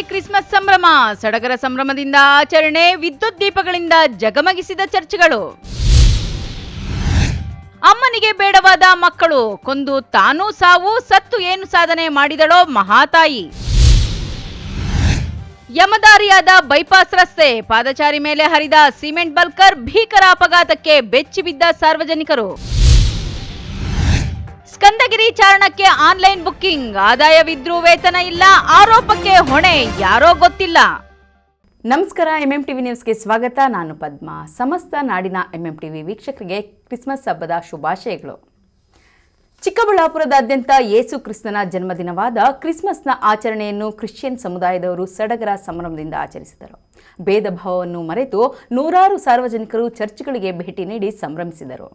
Christmas ಸಂಭ್ರಮ, ಸಡಗರ ಸಂಭ್ರಮದಿಂದ ಆಚರಣೆ, ವಿದ್ಯುತ್ ದೀಪಗಳಿಂದ ಜಗಮಗಿಸಿದ ಚರ್ಚ್ಗಳು. ಅಮ್ಮನಿಗೆ ಬೇಡವಾದ ಮಕ್ಕಳು, ಕೊಂದು ತಾನೂ ಸಾವು, ಸತ್ತು ಏನು ಸಾಧನೆ ಮಾಡಿದಳೋ ಮಹಾತಾಯಿ. ಯಮದಾರಿಯಾದ ಬೈಪಾಸ್ ರಸ್ತೆ, ಪಾದಚಾರಿ ಮೇಲೆ ಹರಿದ ಸಿಮೆಂಟ್ ಬಲ್ಕರ್, ಭೀಕರ ಅಪಘಾತಕ್ಕೆ ಬೆಚ್ಚಿಬಿದ್ದ ಸಾರ್ವಜನಿಕರು. ಸ್ಕಂದಗಿರಿ ಚಾರಣಕ್ಕೆ ಆನ್ಲೈನ್ ಬುಕ್ಕಿಂಗ್, ಆದಾಯವಿದ್ರೂ ವೇತನ ಇಲ್ಲ, ಆರೋಪಕ್ಕೆ ಹೊಣೆ ಯಾರೋ ಗೊತ್ತಿಲ್ಲ. ನಮಸ್ಕಾರ, ಎಂಎಂಟಿವಿ ನ್ಯೂಸ್ಗೆ ಸ್ವಾಗತ. ನಾನು ಪದ್ಮಾ. ಸಮಸ್ತ ನಾಡಿನ ಎಂಎಂಟಿವಿ ವೀಕ್ಷಕರಿಗೆ ಕ್ರಿಸ್ಮಸ್ ಹಬ್ಬದ ಶುಭಾಶಯಗಳು. ಚಿಕ್ಕಬಳ್ಳಾಪುರದಾದ್ಯಂತ ಯೇಸು ಕ್ರಿಸ್ತನ ಜನ್ಮದಿನವಾದ ಕ್ರಿಸ್ಮಸ್ನ ಆಚರಣೆಯನ್ನು ಕ್ರಿಶ್ಚಿಯನ್ ಸಮುದಾಯದವರು ಸಡಗರ ಸಂಭ್ರಮದಿಂದ ಆಚರಿಸಿದರು. ಭೇದ ಭಾವವನ್ನು ಮರೆತು ನೂರಾರು ಸಾರ್ವಜನಿಕರು ಚರ್ಚ್ಗಳಿಗೆ ಭೇಟಿ ನೀಡಿ ಸಂಭ್ರಮಿಸಿದರು.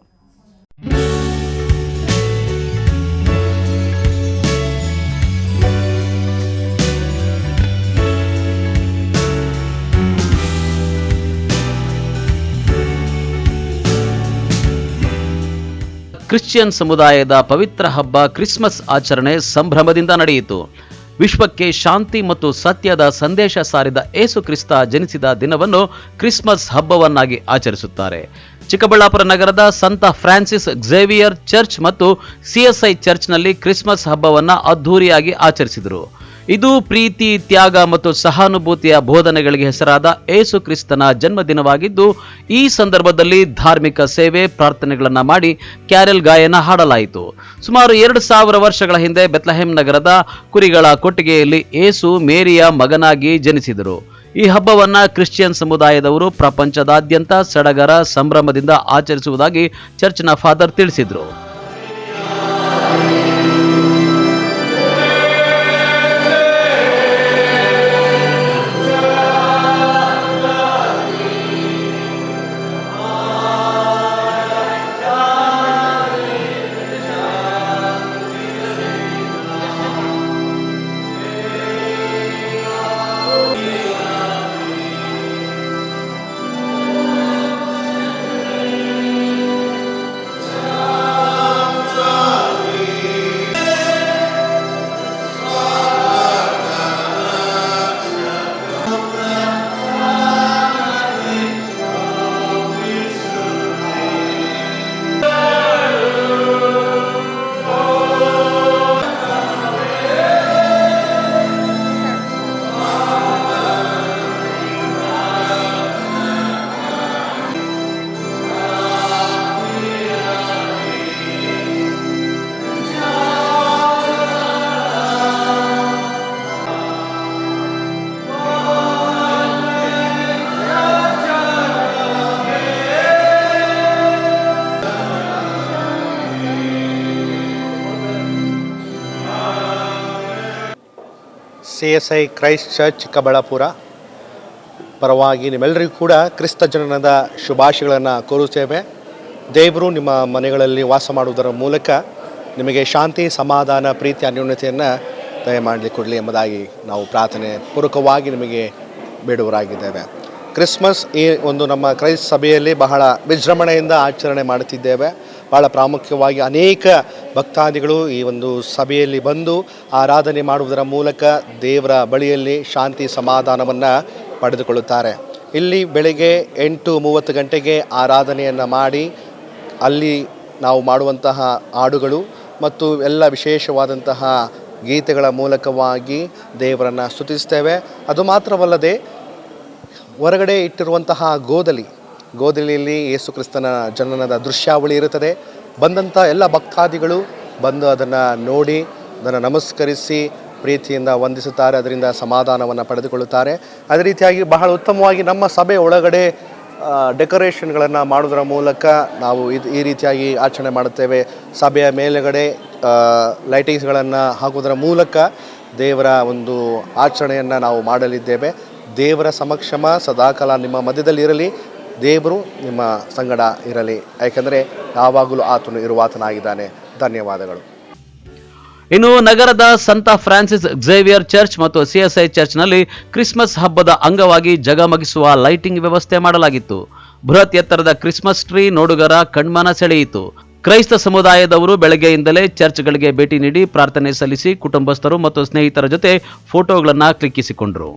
ಕ್ರಿಶ್ಚಿಯನ್ ಸಮುದಾಯದ ಪವಿತ್ರ ಹಬ್ಬ ಕ್ರಿಸ್ಮಸ್ ಆಚರಣೆ ಸಂಭ್ರಮದಿಂದ ನಡೆಯಿತು. ವಿಶ್ವಕ್ಕೆ ಶಾಂತಿ ಮತ್ತು ಸತ್ಯದ ಸಂದೇಶ ಸಾರಿದ ಯೇಸು ಕ್ರಿಸ್ತ ಜನಿಸಿದ ದಿನವನ್ನು ಕ್ರಿಸ್ಮಸ್ ಹಬ್ಬವನ್ನಾಗಿ ಆಚರಿಸುತ್ತಾರೆ. ಚಿಕ್ಕಬಳ್ಳಾಪುರ ನಗರದ ಸಂತ ಫ್ರಾನ್ಸಿಸ್ ಝೇವಿಯರ್ ಚರ್ಚ್ ಮತ್ತು ಸಿಎಸ್ಐ ಚರ್ಚ್ನಲ್ಲಿ ಕ್ರಿಸ್ಮಸ್ ಹಬ್ಬವನ್ನು ಅದ್ಧೂರಿಯಾಗಿ ಆಚರಿಸಿದರು. ಇದು ಪ್ರೀತಿ, ತ್ಯಾಗ ಮತ್ತು ಸಹಾನುಭೂತಿಯ ಬೋಧನೆಗಳಿಗೆ ಹೆಸರಾದ ಯೇಸು ಕ್ರಿಸ್ತನ ಜನ್ಮದಿನವಾಗಿದ್ದು, ಈ ಸಂದರ್ಭದಲ್ಲಿ ಧಾರ್ಮಿಕ ಸೇವೆ, ಪ್ರಾರ್ಥನೆಗಳನ್ನು ಮಾಡಿ ಕ್ಯಾರೆಲ್ ಗಾಯನ ಹಾಡಲಾಯಿತು. ಸುಮಾರು 2000 ವರ್ಷಗಳ ಹಿಂದೆ ಬೆತ್ಲೆಹೇಮ್ ನಗರದ ಕುರಿಗಳ ಕೊಟ್ಟಿಗೆಯಲ್ಲಿ ಯೇಸು ಮೇರಿಯ ಮಗನಾಗಿ ಜನಿಸಿದರು. ಈ ಹಬ್ಬವನ್ನ ಕ್ರಿಶ್ಚಿಯನ್ ಸಮುದಾಯದವರು ಪ್ರಪಂಚದಾದ್ಯಂತ ಸಡಗರ ಸಂಭ್ರಮದಿಂದ ಆಚರಿಸುವುದಾಗಿ ಚರ್ಚ್ನ ಫಾದರ್ ತಿಳಿಸಿದರು. CSI ಕ್ರೈಸ್ಟ್ ಚರ್ಚ್ ಚಿಕ್ಕಬಳ್ಳಾಪುರ ಪರವಾಗಿ ನಿಮ್ಮೆಲ್ಲರಿಗೂ ಕೂಡ ಕ್ರಿಸ್ತ ಜನನದ ಶುಭಾಶಯಗಳನ್ನು ಕೋರುತ್ತೇವೆ. ದೇವರು ನಿಮ್ಮ ಮನೆಗಳಲ್ಲಿ ವಾಸ ಮಾಡುವುದರ ಮೂಲಕ ನಿಮಗೆ ಶಾಂತಿ, ಸಮಾಧಾನ, ಪ್ರೀತಿ, ಅನ್ಯೋನ್ಯತೆಯನ್ನು ದಯಮಾಡಲಿ ಕೊಡಲಿ ಎಂಬುದಾಗಿ ನಾವು ಪ್ರಾರ್ಥನೆ ಪೂರ್ವಕವಾಗಿ ನಿಮಗೆ ಬೇಡುವರಾಗಿದ್ದೇವೆ. ಕ್ರಿಸ್ಮಸ್ ಈ ಒಂದು ನಮ್ಮ ಕ್ರೈಸ್ತ ಸಭೆಯಲ್ಲಿ ಬಹಳ ವಿಜೃಂಭಣೆಯಿಂದ ಆಚರಣೆ ಮಾಡುತ್ತಿದ್ದೇವೆ. ಭಾಳ ಪ್ರಾಮುಖ್ಯವಾಗಿ ಅನೇಕ ಭಕ್ತಾದಿಗಳು ಈ ಒಂದು ಸಭೆಯಲ್ಲಿ ಬಂದು ಆರಾಧನೆ ಮಾಡುವುದರ ಮೂಲಕ ದೇವರ ಬಳಿಯಲ್ಲಿ ಶಾಂತಿ, ಸಮಾಧಾನವನ್ನು ಪಡೆದುಕೊಳ್ಳುತ್ತಾರೆ. ಇಲ್ಲಿ ಬೆಳಗ್ಗೆ 8:30 ಗಂಟೆಗೆ ಆರಾಧನೆಯನ್ನು ಮಾಡಿ ಅಲ್ಲಿ ನಾವು ಮಾಡುವಂತಹ ಹಾಡುಗಳು ಮತ್ತು ಎಲ್ಲ ವಿಶೇಷವಾದಂತಹ ಗೀತೆಗಳ ಮೂಲಕವಾಗಿ ದೇವರನ್ನು ಸ್ತುತಿಸ್ತೇವೆ. ಅದು ಮಾತ್ರವಲ್ಲದೆ ಹೊರಗಡೆ ಇಟ್ಟಿರುವಂತಹ ಗೋದಲಿಯಲ್ಲಿ ಯೇಸು ಕ್ರಿಸ್ತನ ಜನನದ ದೃಶ್ಯಾವಳಿ ಇರುತ್ತದೆ. ಬಂದಂಥ ಎಲ್ಲ ಭಕ್ತಾದಿಗಳು ಬಂದು ಅದನ್ನು ನೋಡಿ, ಅದನ್ನು ನಮಸ್ಕರಿಸಿ ಪ್ರೀತಿಯಿಂದ ವಂದಿಸುತ್ತಾರೆ. ಅದರಿಂದ ಸಮಾಧಾನವನ್ನು ಪಡೆದುಕೊಳ್ಳುತ್ತಾರೆ. ಅದೇ ರೀತಿಯಾಗಿ ಬಹಳ ಉತ್ತಮವಾಗಿ ನಮ್ಮ ಸಭೆ ಒಳಗಡೆ ಡೆಕೋರೇಷನ್ಗಳನ್ನು ಮಾಡೋದರ ಮೂಲಕ ನಾವು ಈ ರೀತಿಯಾಗಿ ಆಚರಣೆ ಮಾಡುತ್ತೇವೆ. ಸಭೆಯ ಮೇಲುಗಡೆ ಲೈಟಿಂಗ್ಸ್ಗಳನ್ನು ಹಾಕುವುದರ ಮೂಲಕ ದೇವರ ಒಂದು ಆಚರಣೆಯನ್ನು ನಾವು ಮಾಡಲಿದ್ದೇವೆ. ದೇವರ ಸಮಕ್ಷಮ ಸದಾಕಾಲ ನಿಮ್ಮ ಮಧ್ಯದಲ್ಲಿ ಇರಲಿ. ದೇವರು ನಿಮ್ಮ ಸಂಗಡ ಇರಲಿ, ಯಾಕೆಂದರೆ ಯಾವಾಗಲೂ ಆತನು ಇರುವಾತನಾಗಿದ್ದಾನೆ. ಧನ್ಯವಾದಗಳು. ಇನ್ನು ನಗರದ ಸಂತ ಫ್ರಾನ್ಸಿಸ್ ಝೇವಿಯರ್ ಚರ್ಚ್ ಮತ್ತು ಸಿಎಸ್ಐ ಚರ್ಚ್ನಲ್ಲಿ ಕ್ರಿಸ್ಮಸ್ ಹಬ್ಬದ ಅಂಗವಾಗಿ ಜಗಮಗಿಸುವ ಲೈಟಿಂಗ್ ವ್ಯವಸ್ಥೆ ಮಾಡಲಾಗಿತ್ತು. ಬೃಹತ್ ಎತ್ತರದ ಕ್ರಿಸ್ಮಸ್ ಟ್ರೀ ನೋಡುಗರ ಕಣ್ಮನ ಸೆಳೆಯಿತು. ಕ್ರೈಸ್ತ ಸಮುದಾಯದವರು ಬೆಳಗ್ಗೆಯಿಂದಲೇ ಚರ್ಚ್ಗಳಿಗೆ ಭೇಟಿ ನೀಡಿ ಪ್ರಾರ್ಥನೆ ಸಲ್ಲಿಸಿ ಕುಟುಂಬಸ್ಥರು ಮತ್ತು ಸ್ನೇಹಿತರ ಜೊತೆ ಫೋಟೋಗಳನ್ನು ಕ್ಲಿಕ್ಕಿಸಿಕೊಂಡರು.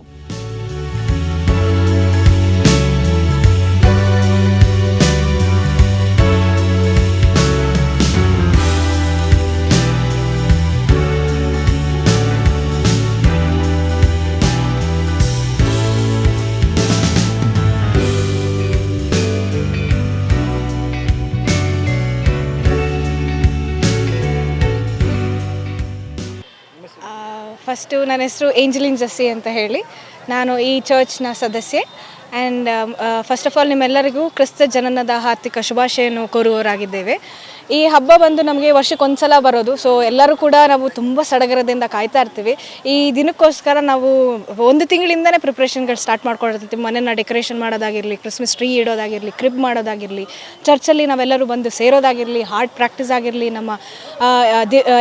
ಫಸ್ಟು ನನ್ನ ಹೆಸರು ಏಂಜಲಿನ್ ಜಸ್ಸಿ ಅಂತ ಹೇಳಿ, ನಾನು ಈ ಚರ್ಚ್ನ ಸದಸ್ಯೆ. ಆ್ಯಂಡ್ ಫಸ್ಟ್ ಆಫ್ ಆಲ್ ನಿಮ್ಮೆಲ್ಲರಿಗೂ ಕ್ರಿಸ್ತ ಜನನದ ಹಾರ್ದಿಕ ಶುಭಾಶಯನ್ನು ಕೋರುವವರಾಗಿದ್ದೇವೆ. ಈ ಹಬ್ಬ ಬಂದು ನಮಗೆ ವರ್ಷಕ್ಕೊಂದು ಸಲ ಬರೋದು. ಸೊ ಎಲ್ಲರೂ ಕೂಡ ನಾವು ತುಂಬ ಸಡಗರದಿಂದ ಕಾಯ್ತಾ ಇರ್ತೀವಿ. ಈ ದಿನಕ್ಕೋಸ್ಕರ ನಾವು ಒಂದು ತಿಂಗಳಿಂದನೇ ಪ್ರಿಪ್ರೇಷನ್ಗಳು ಸ್ಟಾರ್ಟ್ ಮಾಡ್ಕೊಂಡಿರ್ತೀವಿ. ಮನೆಯನ್ನು ಡೆಕೋರೇಷನ್ ಮಾಡೋದಾಗಿರಲಿ, ಕ್ರಿಸ್ಮಸ್ ಟ್ರೀ ಇಡೋದಾಗಿರಲಿ, ಕ್ರಿಬ್ ಮಾಡೋದಾಗಿರಲಿ, ಚರ್ಚಲ್ಲಿ ನಾವೆಲ್ಲರೂ ಬಂದು ಸೇರೋದಾಗಿರಲಿ, ಹಾರ್ಟ್ ಪ್ರಾಕ್ಟೀಸ್ ಆಗಿರಲಿ, ನಮ್ಮ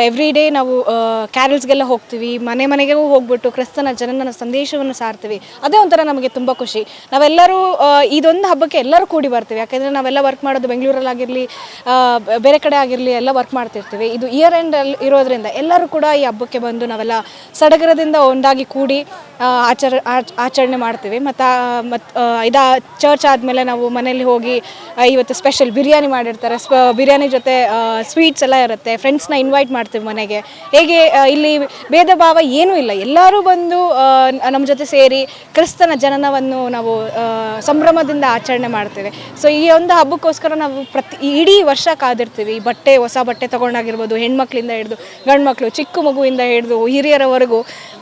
ಎವ್ರಿ ಡೇ ನಾವು ಕ್ಯಾರಲ್ಸ್ಗೆಲ್ಲ ಹೋಗ್ತೀವಿ, ಮನೆ ಮನೆಗೂ ಹೋಗ್ಬಿಟ್ಟು ಕ್ರಿಸ್ತನ ಜನನ ಸಂದೇಶವನ್ನು ಸಾರ್ತೀವಿ. ಅದೇ ಒಂಥರ ನಮಗೆ ತುಂಬ ಖುಷಿ. ನಾವೆಲ್ಲರೂ ಇದೊಂದು ಹಬ್ಬಕ್ಕೆ ಎಲ್ಲರೂ ಕೂಡಿ ಬರ್ತೀವಿ. ಯಾಕೆಂದರೆ ನಾವೆಲ್ಲ ವರ್ಕ್ ಮಾಡೋದು ಬೆಂಗಳೂರಲ್ಲಾಗಿರಲಿ, ಬೇರೆ ಕಡೆ ಆಗಿರಲಿ, ಎಲ್ಲ ವರ್ಕ್ ಮಾಡ್ತಿರ್ತೀವಿ. ಇದು ಇಯರ್ ಎಂಡಲ್ಲಿ ಇರೋದ್ರಿಂದ ಎಲ್ಲರೂ ಕೂಡ ಈ ಹಬ್ಬಕ್ಕೆ ಬಂದು ನಾವೆಲ್ಲ ಸಡಗರದಿಂದ ಒಂದಾಗಿ ಕೂಡಿ ಆಚರಣೆ ಮಾಡ್ತೀವಿ. ಮತ್ತು ಇದು ಚರ್ಚ್ ಆದಮೇಲೆ ನಾವು ಮನೇಲಿ ಹೋಗಿ ಇವತ್ತು ಸ್ಪೆಷಲ್ ಬಿರಿಯಾನಿ ಮಾಡಿರ್ತಾರೆ. ಬಿರಿಯಾನಿ ಜೊತೆ ಸ್ವೀಟ್ಸ್ ಎಲ್ಲ ಇರುತ್ತೆ. ಫ್ರೆಂಡ್ಸ್ನ ಇನ್ವೈಟ್ ಮಾಡ್ತೀವಿ ಮನೆಗೆ. ಹೇಗೆ ಇಲ್ಲಿ ಭೇದ ಭಾವ ಏನೂ ಇಲ್ಲ, ಎಲ್ಲರೂ ಬಂದು ನಮ್ಮ ಜೊತೆ ಸೇರಿ ಕ್ರಿಸ್ತನ ಜನನವನ್ನು ನಾವು ಸಂಭ್ರಮದಿಂದ ಆಚರಣೆ ಮಾಡ್ತೇವೆ. ಸೊ ಈ ಒಂದು ಹಬ್ಬಕ್ಕೋಸ್ಕರ ನಾವು ಇಡೀ ವರ್ಷ ಕಾದಿರ್ತೀವಿ. ಬಟ್ಟೆ, ಹೊಸ ಬಟ್ಟೆ ತೊಗೊಂಡಾಗಿರ್ಬೋದು, ಹೆಣ್ಮಕ್ಳಿಂದ ಹಿಡಿದು ಗಂಡು ಮಕ್ಕಳು, ಚಿಕ್ಕ ಮಗುವಿಂದ ಹಿಡಿದು ಹಿರಿಯರವರೆಗೂ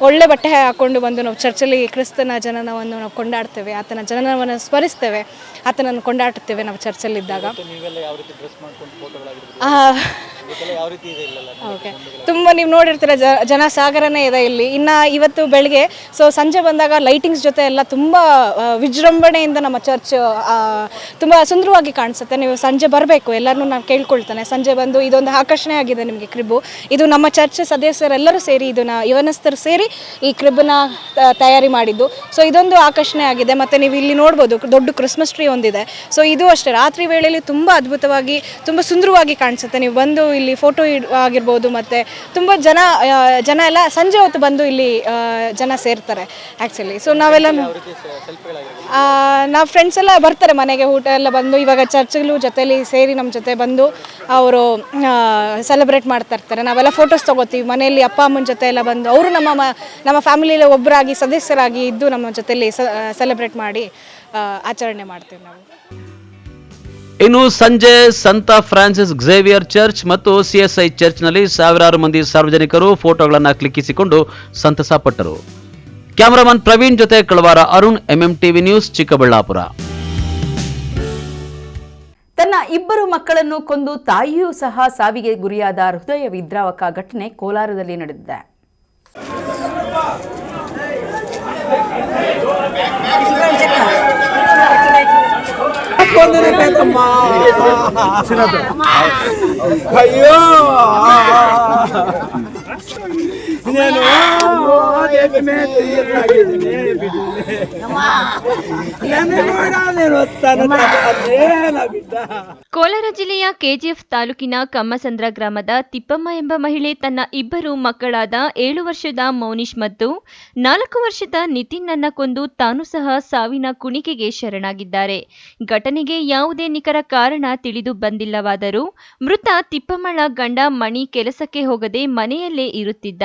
ಒಳ್ಳೆ ಬಟ್ಟೆ ಹಾಕ್ಕೊಂಡು ಬಂದು ನಾವು ಚರ್ಚಲ್ಲಿ ಕ್ರಿಸ್ತನ ಜನನವನ್ನು ನಾವು ಕೊಂಡಾಡ್ತೇವೆ, ಆತನ ಜನನವನ್ನು ಸ್ಮರಿಸ್ತೇವೆ, ಆತನನ್ನು ಕೊಂಡಾಡ್ತೇವೆ ನಾವು ಚರ್ಚಲ್ಲಿದ್ದಾಗ. ಓಕೆ, ತುಂಬ ನೀವು ನೋಡಿರ್ತೀರ ಜನಸಾಗರನೇ ಇದೆ ಇಲ್ಲಿ. ಇನ್ನು ಇವತ್ತು ಬೆಳಗ್ಗೆ ಸಂಜೆ ಬಂದಾಗ ಲೈಟಿಂಗ್ಸ್ ಜೊತೆ ಎಲ್ಲ ತುಂಬ ವಿಜೃಂಭಣೆಯಿಂದ ನಮ್ಮ ಚರ್ಚ್ ತುಂಬ ಸುಂದರವಾಗಿ ಕಾಣಿಸುತ್ತೆ. ನೀವು ಸಂಜೆ ಬರಬೇಕು, ಎಲ್ಲರನ್ನೂ ನಾನು ಕೇಳ್ಕೊಳ್ತೇನೆ. ಸಂಜೆ ಬಂದು ಇದೊಂದು ಆಕರ್ಷಣೆ ಆಗಿದೆ ನಿಮಗೆ ಕ್ರಿಬ್ಬು. ಇದು ನಮ್ಮ ಚರ್ಚ್ ಸದಸ್ಯರೆಲ್ಲರೂ ಸೇರಿ, ಇದನ್ನು ಯವನಸ್ಥರು ಸೇರಿ ಈ ಕ್ರಿಬ್ಬನ್ನ ತಯಾರಿ ಮಾಡಿದ್ದು. ಸೊ ಇದೊಂದು ಆಕರ್ಷಣೆ ಆಗಿದೆ. ಮತ್ತು ನೀವು ಇಲ್ಲಿ ನೋಡ್ಬೋದು ದೊಡ್ಡ ಕ್ರಿಸ್ಮಸ್ ಟ್ರೀ ಒಂದಿದೆ. ಸೊ ಇದು ಅಷ್ಟೇ ರಾತ್ರಿ ವೇಳೆಯಲ್ಲಿ ತುಂಬ ಅದ್ಭುತವಾಗಿ, ತುಂಬ ಸುಂದರವಾಗಿ ಕಾಣಿಸುತ್ತೆ. ನೀವು ಬಂದು ಇಲ್ಲಿ ಫೋಟೋ ಆಗಿರ್ಬೋದು, ಮತ್ತು ತುಂಬ ಜನ ಎಲ್ಲ ಸಂಜೆ ಹೊತ್ತು ಬಂದು ಇಲ್ಲಿ ಜನ ಸೇರ್ತಾರೆ ಆ್ಯಕ್ಚುಲಿ. ಸೊ ನಾವೆಲ್ಲ ನಾವು ಫ್ರೆಂಡ್ಸ್ ಎಲ್ಲ ಬರ್ತಾರೆ ಮನೆಗೆ, ಊಟ ಎಲ್ಲ ಬಂದು ಇವಾಗ ಚರ್ಚ್ಗಳು ಜೊತೆಲಿ ಸೇರಿ ನಮ್ಮ ಜೊತೆ ಬಂದು ಅವರು ಸೆಲೆಬ್ರೇಟ್ ಮಾಡ್ತಾ ಇರ್ತಾರೆ. ನಾವೆಲ್ಲ ಫೋಟೋಸ್ ತೊಗೋತೀವಿ ಮನೆಯಲ್ಲಿ, ಅಪ್ಪ ಅಮ್ಮನ ಜೊತೆ ಎಲ್ಲ ಬಂದು ಅವರು ನಮ್ಮ ಫ್ಯಾಮಿಲಿಯಲ್ಲಿ ಒಬ್ಬರಾಗಿ ಸದಸ್ಯರಾಗಿ ಇದ್ದು ನಮ್ಮ ಜೊತೆಲಿ ಸೆಲೆಬ್ರೇಟ್ ಮಾಡಿ ಆಚರಣೆ ಮಾಡ್ತೀವಿ ನಾವು. ಇನ್ನು ಸಂಜೆ ಸಂತ ಫ್ರಾನ್ಸಿಸ್ ಝೇವಿಯರ್ ಚರ್ಚ್ ಮತ್ತು CSI ಚರ್ಚ್ನಲ್ಲಿ ಸಾವಿರಾರು ಮಂದಿ ಸಾರ್ವಜನಿಕರು ಫೋಟೋಗಳನ್ನು ಕ್ಲಿಕ್ಕಿಸಿಕೊಂಡು ಸಂತಸ ಪಟ್ಟರು. ಕ್ಯಾಮರಾಮನ್ ಪ್ರವೀಣ್ ಜೊತೆ ಕಳವಾರ ಅರುಣ್, MMTV ನ್ಯೂಸ್, ಚಿಕ್ಕಬಳ್ಳಾಪುರ. ತನ್ನ ಇಬ್ಬರು ಮಕ್ಕಳನ್ನು ಕೊಂದು ತಾಯಿಯೂ ಸಹ ಸಾವಿಗೆ ಗುರಿಯಾದ ಹೃದಯ ವಿದ್ರಾವಕ ಘಟನೆ ಕೋಲಾರದಲ್ಲಿ ನಡೆದಿದೆ. ಕೋಲಾರ ಜಿಲ್ಲೆಯ KGF ತಾಲೂಕಿನ ಕಮ್ಮಸಂದ್ರ ಗ್ರಾಮದ ತಿಪ್ಪಮ್ಮ ಎಂಬ ಮಹಿಳೆ ತನ್ನ ಇಬ್ಬರು ಮಕ್ಕಳಾದ 7 ವರ್ಷದ ಮೌನಿಶ್ ಮತ್ತು 4 ವರ್ಷದ ನಿತಿನ್ ಅನ್ನ ಕೊಂದು ತಾನು ಸಹ ಸಾವಿನ ಕುಣಿಕೆಗೆ ಶರಣಾಗಿದ್ದಾರೆ. ಘಟನೆಗೆ ಯಾವುದೇ ನಿಖರ ಕಾರಣ ತಿಳಿದು ಬಂದಿಲ್ಲವಾದರೂ ಮೃತ ತಿಪ್ಪಮ್ಮಳ ಗಂಡ ಮಣಿ ಕೆಲಸಕ್ಕೆ ಹೋಗದೆ ಮನೆಯಲ್ಲೇ ಇರುತ್ತಿದ್ದ,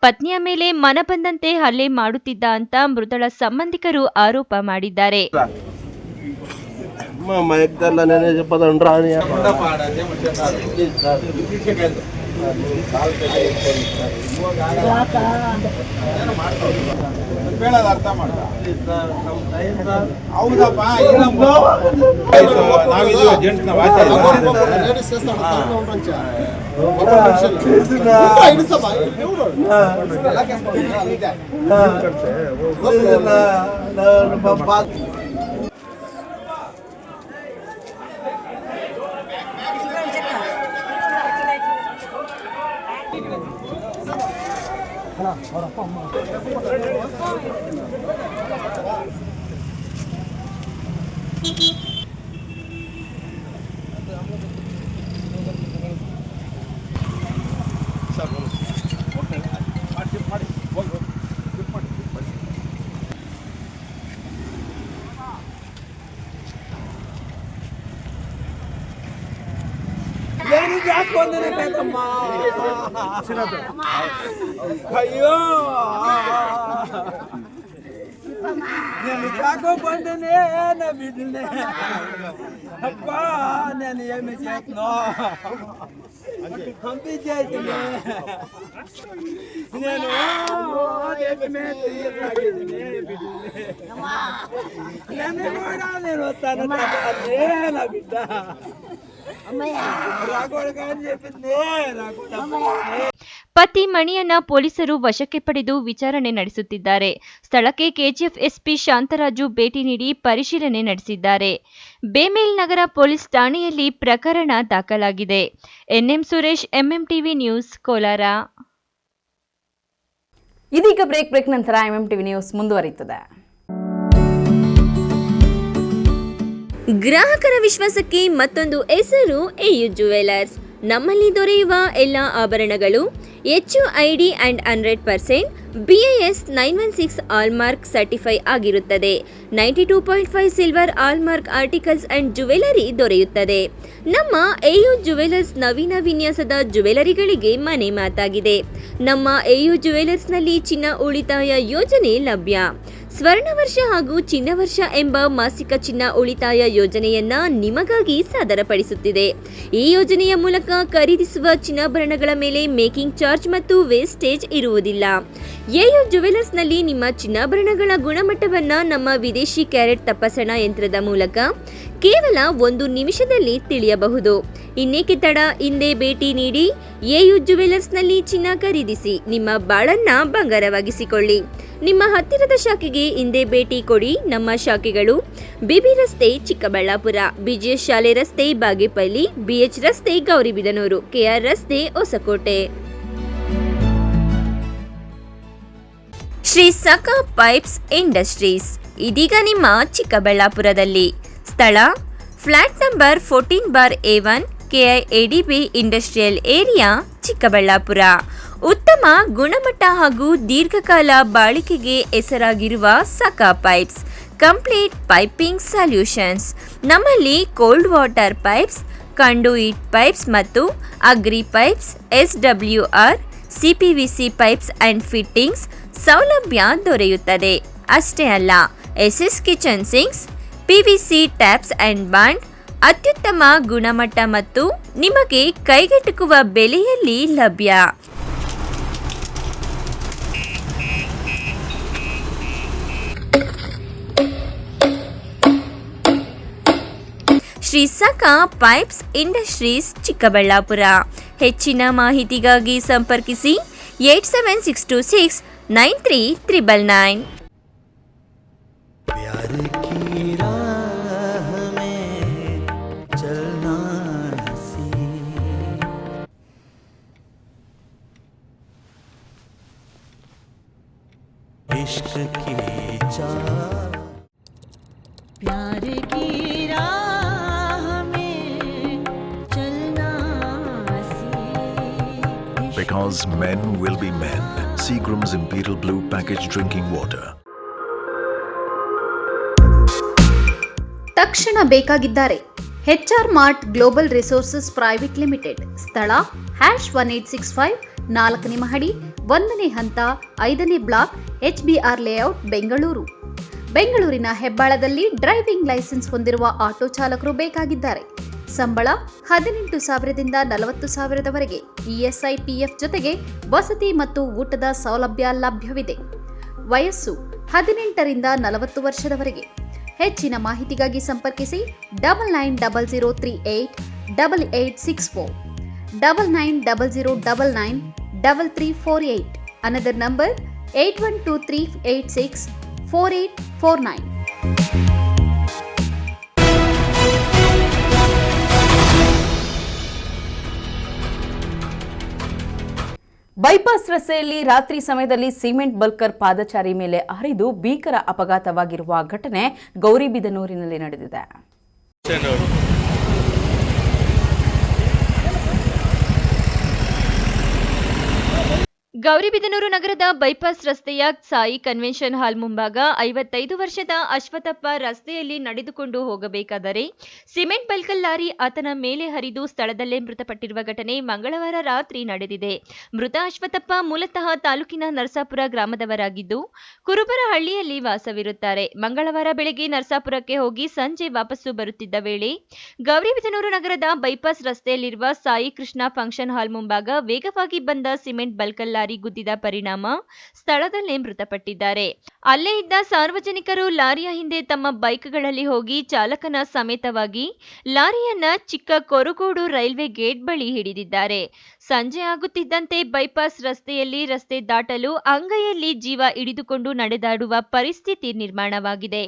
ಪತ್ನಿಯ ಮೇಲೆ ಮನಬಂದಂತೆ ಹಲ್ಲೆ ಮಾಡುತ್ತಿದ್ದ ಅಂತ ಮೃತಳ ಸಂಬಂಧಿಕರು ಆರೋಪ ಮಾಡಿದ್ದಾರೆ. ಅಯ್ಯೋ నేను కాకపోతేనే నా బిడ్డనే అప్ప నేను ఏమి చేస్తున్నా పంపించేసింది నేను నేను కూడా నేను వస్తాను నా బిడ్డ రాకూడదు అని చెప్పింది రాకూడదు. ಪತಿ ಮಣಿಯನ್ನ ಪೊಲೀಸರು ವಶಕ್ಕೆ ಪಡೆದು ವಿಚಾರಣೆ ನಡೆಸುತ್ತಿದ್ದಾರೆ. ಸ್ಥಳಕ್ಕೆ ಕೆಜಿಎಫ್ ಎಸ್ಪಿ ಶಾಂತರಾಜು ಭೇಟಿ ನೀಡಿ ಪರಿಶೀಲನೆ ನಡೆಸಿದ್ದಾರೆ. ಬೇಮೇಲ್ ನಗರ ಪೊಲೀಸ್ ಠಾಣೆಯಲ್ಲಿ ಪ್ರಕರಣ ದಾಖಲಾಗಿದೆ. N M Suresh, MMTV news, Kolar. ಇದೀಗ ಬ್ರೇಕ್ ನಂತರ ಎಂಎಂಟಿವಿ ನ್ಯೂಸ್ ಮುಂದುವರಿಯುತ್ತದೆ. ಗ್ರಾಹಕರ ವಿಶ್ವಾಸಕ್ಕೆ ಮತ್ತೊಂದು ಹೆಸರು ಎಯು ಜುವೆಲರ್ಸ್. ನಮ್ಮಲ್ಲಿ ದೊರೆಯುವ ಎಲ್ಲ ಆಭರಣಗಳು HUID and 100% BIS 916 hallmark certify ಆಗಿರುತ್ತದೆ. 92.5 silver hallmark articles and jewellery ದೊರೆಯುತ್ತದೆ. ನಮ್ಮ ಎಯು ಜುವೆಲರ್ಸ್ ನವೀನ ವಿನ್ಯಾಸದ ಜುವೆಲರಿಗಳಿಗೆ ಮನೆ ಮಾತಾಗಿದೆ. ನಮ್ಮ ಎಯು ಜುವೆಲರ್ಸ್ನಲ್ಲಿ ಚಿನ್ನ ಉಳಿತಾಯ ಯೋಜನೆ ಲಭ್ಯ. ಸ್ವರ್ಣ ವರ್ಷ ಹಾಗೂ ಚಿನ್ನ ವರ್ಷ ಎಂಬ ಮಾಸಿಕ ಚಿನ್ನ ಉಳಿತಾಯ ಯೋಜನೆಯನ್ನ ನಿಮಗಾಗಿ ಸಾದರಪಡಿಸುತ್ತಿದೆ. ಈ ಯೋಜನೆಯ ಮೂಲಕ ಖರೀದಿಸುವ ಚಿನ್ನಾಭರಣಗಳ ಮೇಲೆ ಮೇಕಿಂಗ್ ಚಾರ್ಜ್ ಮತ್ತು ವೇಸ್ಟೇಜ್ ಇರುವುದಿಲ್ಲ. ಎಯು ಜುವೆಲರ್ಸ್ನಲ್ಲಿ ನಿಮ್ಮ ಚಿನ್ನಾಭರಣಗಳ ಗುಣಮಟ್ಟವನ್ನ ನಮ್ಮ ವಿದೇಶಿ ಕ್ಯಾರೆಟ್ ತಪಾಸಣಾ ಯಂತ್ರದ ಮೂಲಕ ಕೇವಲ 1 ನಿಮಿಷದಲ್ಲಿ ತಿಳಿಯಬಹುದು. ಇನ್ನೇಕೆ ತಡ, ಹಿಂದೆ ಭೇಟಿ ನೀಡಿ ಎಯು ಜುವೆಲರ್ಸ್ನಲ್ಲಿ ಚಿನ್ನ ಖರೀದಿಸಿ ನಿಮ್ಮ ಬಾಳನ್ನ ಬಂಗಾರವಾಗಿಸಿಕೊಳ್ಳಿ. ನಿಮ್ಮ ಹತ್ತಿರದ ಶಾಖೆಗೆ ಹಿಂದೆ ಭೇಟಿ ಕೊಡಿ. ನಮ್ಮ ಶಾಖೆಗಳು ಬಿಬಿ ರಸ್ತೆ ಚಿಕ್ಕಬಳ್ಳಾಪುರ, ಬಿಜಿಎಸ್ ಶಾಲೆ ರಸ್ತೆ ಬಾಗೇಪಲ್ಲಿ, BH ರಸ್ತೆ ಗೌರಿಬಿದನೂರು, KR ರಸ್ತೆ ಹೊಸಕೋಟೆ. ಶ್ರೀ ಸಖಾ ಪೈಪ್ಸ್ ಇಂಡಸ್ಟ್ರೀಸ್ ಇದೀಗ ನಿಮ್ಮ ಚಿಕ್ಕಬಳ್ಳಾಪುರದಲ್ಲಿ. ಸ್ಥಳ flat number 14/A1 KIADB industrial area Chikkaballapur. ಉತ್ತಮ ಗುಣಮಟ್ಟ ಹಾಗೂ ದೀರ್ಘಕಾಲ ಬಾಳಿಕೆಗೆ ಹೆಸರಾಗಿರುವ Sakha pipes complete piping solutions. ನಮ್ಮಲ್ಲಿ cold water pipes, conduit pipes ಮತ್ತು agri pipes, SWR, CPVC pipes and fittings ಸೌಲಭ್ಯ ದೊರೆಯುತ್ತದೆ. ಅಷ್ಟೇ ಅಲ್ಲ, SS kitchen sinks, PVC taps and bond ಅತ್ಯುತ್ತಮ ಗುಣಮಟ್ಟ ಮತ್ತು ನಿಮಗೆ ಕೈಗೆಟುಕುವ ಬೆಲೆಯಲ್ಲಿ ಲಭ್ಯ. Shri Sakha pipes industries Chikkaballapur. ಹೆಚ್ಚಿನ ಮಾಹಿತಿಗಾಗಿ ಸಂಪರ್ಕಿಸಿ 87626 9399. इश्क की चाह प्यार की राह में चलना सी. Because men will be men. Seagram's Imperial Blue packaged drinking water. ತಕ್ಷಣ ಬೇಕಾಗಿದ್ದಾರೆ. HR mart global resources private limited. ಸ್ಥಳ #1865 4ನೇ ಮಹಡಿ, 1ನೇ ಹಂತ, 5ನೇ ಬ್ಲಾಕ್, HBR ಲೇಔಟ್, ಬೆಂಗಳೂರು. ಬೆಂಗಳೂರಿನ ಹೆಬ್ಬಾಳದಲ್ಲಿ ಡ್ರೈವಿಂಗ್ ಲೈಸೆನ್ಸ್ ಹೊಂದಿರುವ ಆಟೋ ಚಾಲಕರು ಬೇಕಾಗಿದ್ದಾರೆ. ಸಂಬಳ 18,000ದಿಂದ 40,000ವರೆಗೆ. ESI PF ಜೊತೆಗೆ ವಸತಿ ಮತ್ತು ಊಟದ ಸೌಲಭ್ಯ ಲಭ್ಯವಿದೆ. ವಯಸ್ಸು 18ರಿಂದ 40 ವರ್ಷದವರೆಗೆ. ಹೆಚ್ಚಿನ ಮಾಹಿತಿಗಾಗಿ ಸಂಪರ್ಕಿಸಿ 9900388864 9900993348. Another number 8123864849. ಬೈಪಾಸ್ ರಸ್ತೆಯಲ್ಲಿ ರಾತ್ರಿ ಸಮಯದಲ್ಲಿ ಸಿಮೆಂಟ್ ಬಲ್ಕರ್ ಪಾದಚಾರಿ ಮೇಲೆ ಹರಿದು ಭೀಕರ ಅಪಘಾತವಾಗಿರುವ ಘಟನೆ ಗೌರಿಬಿದನೂರಿನಲ್ಲಿ ನಡೆದಿದೆ. ಗೌರಿಬಿದನೂರು ನಗರದ ಬೈಪಾಸ್ ರಸ್ತೆಯ ಸಾಯಿ ಕನ್ವೆನ್ಷನ್ ಹಾಲ್ ಮುಂಭಾಗ 55 ವರ್ಷದ ಅಶ್ವಥಪ್ಪ ರಸ್ತೆಯಲ್ಲಿ ನಡೆದುಕೊಂಡು ಹೋಗಬೇಕಾದರೆ ಸಿಮೆಂಟ್ ಬಲ್ಕಲ್ ಲಾರಿ ಆತನ ಮೇಲೆ ಹರಿದು ಸ್ಥಳದಲ್ಲೇ ಮೃತಪಟ್ಟಿರುವ ಘಟನೆ ಮಂಗಳವಾರ ರಾತ್ರಿ ನಡೆದಿದೆ. ಮೃತ ಅಶ್ವಥಪ್ಪ ಮೂಲತಃ ತಾಲೂಕಿನ ನರಸಾಪುರ ಗ್ರಾಮದವರಾಗಿದ್ದು ಕುರುಬರಹಳ್ಳಿಯಲ್ಲಿ ವಾಸವಿರುತ್ತಾರೆ. ಮಂಗಳವಾರ ಬೆಳಗ್ಗೆ ನರಸಾಪುರಕ್ಕೆ ಹೋಗಿ ಸಂಜೆ ವಾಪಸ್ಸು ಬರುತ್ತಿದ್ದ ವೇಳೆ ಗೌರಿಬಿದನೂರು ನಗರದ ಬೈಪಾಸ್ ರಸ್ತೆಯಲ್ಲಿರುವ ಸಾಯಿ ಕೃಷ್ಣ ಫಂಕ್ಷನ್ ಹಾಲ್ ಮುಂಭಾಗ ವೇಗವಾಗಿ ಬಂದ ಸಿಮೆಂಟ್ ಬಲ್ಕಲ್ ಲಾರಿ ಗುದ್ದಿದ ಪರಿಣಾಮ ಸ್ಥಳದಲ್ಲೇ ಮೃತಪಟ್ಟಿದ್ದಾರೆ. ಅಲ್ಲೇ ಇದ್ದ ಸಾರ್ವಜನಿಕರು ಲಾರಿಯ ಹಿಂದೆ ತಮ್ಮ ಬೈಕ್ಗಳಲ್ಲಿ ಹೋಗಿ ಚಾಲಕನ ಸಮೇತವಾಗಿ ಲಾರಿಯನ್ನ ಚಿಕ್ಕ ಕೊರಗೋಡು ರೈಲ್ವೆ ಗೇಟ್ ಬಳಿ ಹಿಡಿದಿದ್ದಾರೆ. ಸಂಜೆ ಆಗುತ್ತಿದ್ದಂತೆ ಬೈಪಾಸ್ ರಸ್ತೆಯಲ್ಲಿ ರಸ್ತೆ ದಾಟಲು ಅಂಗೈಯಲ್ಲಿ ಜೀವ ಹಿಡಿದುಕೊಂಡು ನಡೆದಾಡುವ ಪರಿಸ್ಥಿತಿ ನಿರ್ಮಾಣವಾಗಿದೆ.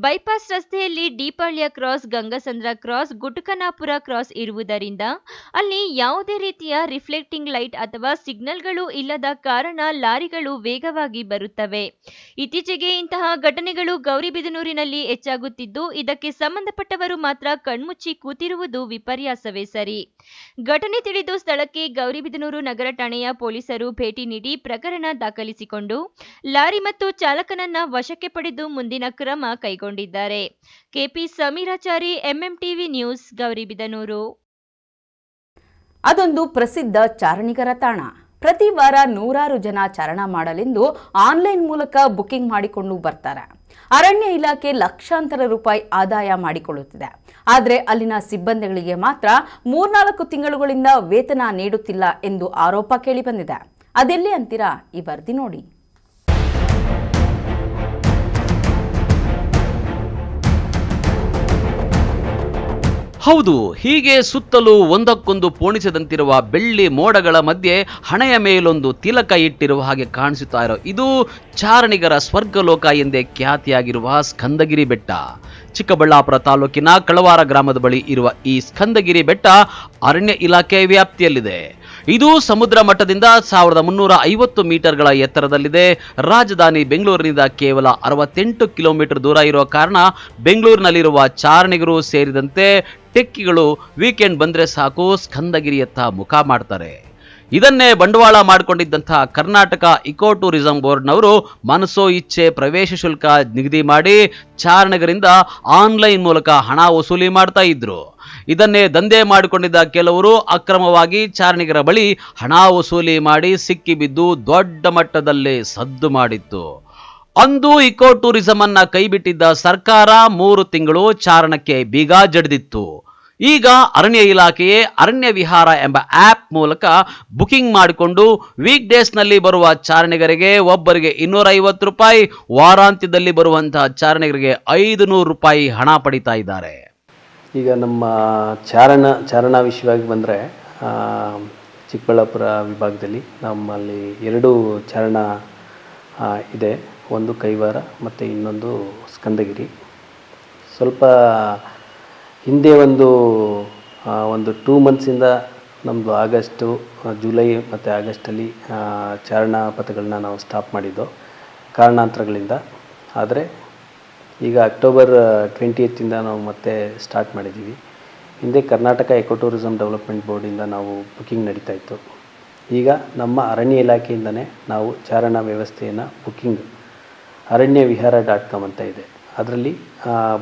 ಬೈಪಾಸ್ ರಸ್ತೆಯಲ್ಲಿ ದೀಪಾಳ್ಯ ಕ್ರಾಸ್, ಗಂಗಸಂದ್ರ ಕ್ರಾಸ್, ಗುಟಕನಾಪುರ ಕ್ರಾಸ್ ಇರುವುದರಿಂದ ಅಲ್ಲಿ ಯಾವುದೇ ರೀತಿಯ ರಿಫ್ಲೆಕ್ಟಿಂಗ್ ಲೈಟ್ ಅಥವಾ ಸಿಗ್ನಲ್ಗಳು ಇಲ್ಲದ ಕಾರಣ ಲಾರಿಗಳು ವೇಗವಾಗಿ ಬರುತ್ತವೆ. ಇತ್ತೀಚೆಗೆ ಇಂತಹ ಘಟನೆಗಳು ಗೌರಿಬಿದನೂರಿನಲ್ಲಿ ಹೆಚ್ಚಾಗುತ್ತಿದ್ದು, ಇದಕ್ಕೆ ಸಂಬಂಧಪಟ್ಟವರು ಮಾತ್ರ ಕಣ್ಮುಚ್ಚಿ ಕೂತಿರುವುದು ವಿಪರ್ಯಾಸವೇ ಸರಿ. ಘಟನೆ ತಿಳಿದು ಸ್ಥಳಕ್ಕೆ ಗೌರಿಬಿದನೂರು ನಗರ ಠಾಣೆಯ ಪೊಲೀಸರು ಭೇಟಿ ನೀಡಿ ಪ್ರಕರಣ ದಾಖಲಿಸಿಕೊಂಡು ಲಾರಿ ಮತ್ತು ಚಾಲಕನನ್ನ ವಶಕ್ಕೆ ಪಡೆದು ಮುಂದಿನ ಕ್ರಮ ಕೈಗೊಂಡಿದ್ದಾರೆ. KP Sameerachari, MMTV news, Gauribidanur. ಅದೊಂದು ಪ್ರಸಿದ್ಧ ಚಾರಣಿಗರ ತಾಣ. ಪ್ರತಿ ವಾರ ನೂರಾರು ಜನ ಚಾರಣ ಮಾಡಲೆಂದು ಆನ್ಲೈನ್ ಮೂಲಕ ಬುಕಿಂಗ್ ಮಾಡಿಕೊಂಡು ಬರ್ತಾರೆ. ಅರಣ್ಯ ಇಲಾಖೆ ಲಕ್ಷಾಂತರ ರೂಪಾಯಿ ಆದಾಯ ಮಾಡಿಕೊಳ್ಳುತ್ತಿದೆ. ಆದರೆ ಅಲ್ಲಿನ ಸಿಬ್ಬಂದಿಗಳಿಗೆ ಮಾತ್ರ 3-4 ತಿಂಗಳುಗಳಿಂದ ವೇತನ ನೀಡುತ್ತಿಲ್ಲ ಎಂದು ಆರೋಪ ಕೇಳಿಬಂದಿದೆ. ಅದೆಲ್ಲಿ ಅಂತೀರಾ? ಈ ವರದಿ ನೋಡಿ. ಹೌದು, ಹೀಗೆ ಸುತ್ತಲೂ ಒಂದಕ್ಕೊಂದು ಪೋಣಿಸದಂತಿರುವ ಬೆಳ್ಳಿ ಮೋಡಗಳ ಮಧ್ಯೆ ಹಣೆಯ ಮೇಲೊಂದು ತಿಲಕ ಇಟ್ಟಿರುವ ಹಾಗೆ ಕಾಣಿಸುತ್ತಾ ಇರೋ ಇದು ಚಾರಣಿಗರ ಸ್ವರ್ಗಲೋಕ ಎಂದೇ ಖ್ಯಾತಿಯಾಗಿರುವ ಸ್ಕಂದಗಿರಿ ಬೆಟ್ಟ. ಚಿಕ್ಕಬಳ್ಳಾಪುರ ತಾಲೂಕಿನ ಕಳವಾರ ಗ್ರಾಮದ ಬಳಿ ಇರುವ ಈ ಸ್ಕಂದಗಿರಿ ಬೆಟ್ಟ ಅರಣ್ಯ ಇಲಾಖೆ ವ್ಯಾಪ್ತಿಯಲ್ಲಿದೆ. ಇದು ಸಮುದ್ರ ಮಟ್ಟದಿಂದ 1350 ಮೀಟರ್ಗಳ ಎತ್ತರದಲ್ಲಿದೆ. ರಾಜಧಾನಿ ಬೆಂಗಳೂರಿನಿಂದ ಕೇವಲ 68 ಕಿಲೋಮೀಟರ್ ದೂರ ಇರುವ ಕಾರಣ ಬೆಂಗಳೂರಿನಲ್ಲಿರುವ ಚಾರಣಿಗರು ಸೇರಿದಂತೆ ಟೆಕ್ಕಿಗಳು ವೀಕೆಂಡ್ ಬಂದ್ರೆ ಸಾಕು ಸ್ಕಂದಗಿರಿಯತ್ತ ಮುಖ ಮಾಡ್ತಾರೆ. ಇದನ್ನೇ ಬಂಡವಾಳ ಮಾಡಿಕೊಂಡಿದ್ದಂತಹ ಕರ್ನಾಟಕ ಇಕೋ ಟೂರಿಸಂ ಬೋರ್ಡ್ನವರು ಮನಸೋ ಇಚ್ಛೆ ಪ್ರವೇಶ ಶುಲ್ಕ ನಿಗದಿ ಮಾಡಿ ಚಾರಣಿಗರಿಂದ ಆನ್ಲೈನ್ ಮೂಲಕ ಹಣ ವಸೂಲಿ ಮಾಡ್ತಾ ಇದ್ರು. ಇದನ್ನೇ ದಂಧೆ ಮಾಡಿಕೊಂಡಿದ್ದ ಕೆಲವರು ಅಕ್ರಮವಾಗಿ ಚಾರಣಿಗರ ಬಳಿ ಹಣ ವಸೂಲಿ ಮಾಡಿ ಸಿಕ್ಕಿಬಿದ್ದು ದೊಡ್ಡ ಮಟ್ಟದಲ್ಲಿ ಸದ್ದು ಮಾಡಿತ್ತು. ಅಂದು ಇಕೋ ಟೂರಿಸಂ ಅನ್ನ ಕೈಬಿಟ್ಟಿದ್ದ ಸರ್ಕಾರ 3 ತಿಂಗಳು ಚಾರಣಕ್ಕೆ ಬೀಗ ಜಡಿದಿತ್ತು. ಈಗ ಅರಣ್ಯ ಇಲಾಖೆಯೇ ಅರಣ್ಯ ವಿಹಾರ ಎಂಬ ಆಪ್ ಮೂಲಕ ಬುಕಿಂಗ್ ಮಾಡಿಕೊಂಡು ವೀಕ್ ಡೇಸ್ನಲ್ಲಿ ಬರುವ ಚಾರಣಿಗರಿಗೆ ಒಬ್ಬರಿಗೆ 250 ರೂಪಾಯಿ, ವಾರಾಂತ್ಯದಲ್ಲಿ ಬರುವಂತಹ ಚಾರಣಿಗರಿಗೆ 500 ರೂಪಾಯಿ ಹಣ ಪಡಿತಾ ಇದ್ದಾರೆ. ಈಗ ನಮ್ಮ ಚಾರಣ ವಿಷಯವಾಗಿ ಬಂದರೆ ಚಿಕ್ಕಬಳ್ಳಾಪುರ ವಿಭಾಗದಲ್ಲಿ ನಮ್ಮಲ್ಲಿ 2 ಚಾರಣ ಇದೆ. ಒಂದು ಕೈವಾರ ಮತ್ತು ಇನ್ನೊಂದು ಸ್ಕಂದಗಿರಿ. ಸ್ವಲ್ಪ ಹಿಂದೆ ಒಂದು 2 ಮಂತ್ಸಿಂದ ನಮ್ಮದು ಆಗಸ್ಟು, ಜುಲೈ ಮತ್ತು ಆಗಸ್ಟಲ್ಲಿ ಚಾರಣ ಪಥಗಳನ್ನ ನಾವು ಸ್ಟಾಪ್ ಮಾಡಿದ್ದು ಕಾರಣಾಂತರಗಳಿಂದ. ಆದರೆ ಈಗ ಅಕ್ಟೋಬರ್ 20th ನಾವು ಮತ್ತೆ ಸ್ಟಾರ್ಟ್ ಮಾಡಿದ್ದೀವಿ. ಹಿಂದೆ ಕರ್ನಾಟಕ ಎಕೋ ಟೂರಿಸಂ ಡೆವಲಪ್ಮೆಂಟ್ ಬೋರ್ಡಿಂದ ನಾವು ಬುಕ್ಕಿಂಗ್ ನಡೀತಾ ಇತ್ತು. ಈಗ ನಮ್ಮ ಅರಣ್ಯ ಇಲಾಖೆಯಿಂದನೇ ನಾವು ಚಾರಣ ವ್ಯವಸ್ಥೆಯನ್ನು ಬುಕ್ಕಿಂಗ್ aranyavihara.com ಅಂತ ಇದೆ, ಅದರಲ್ಲಿ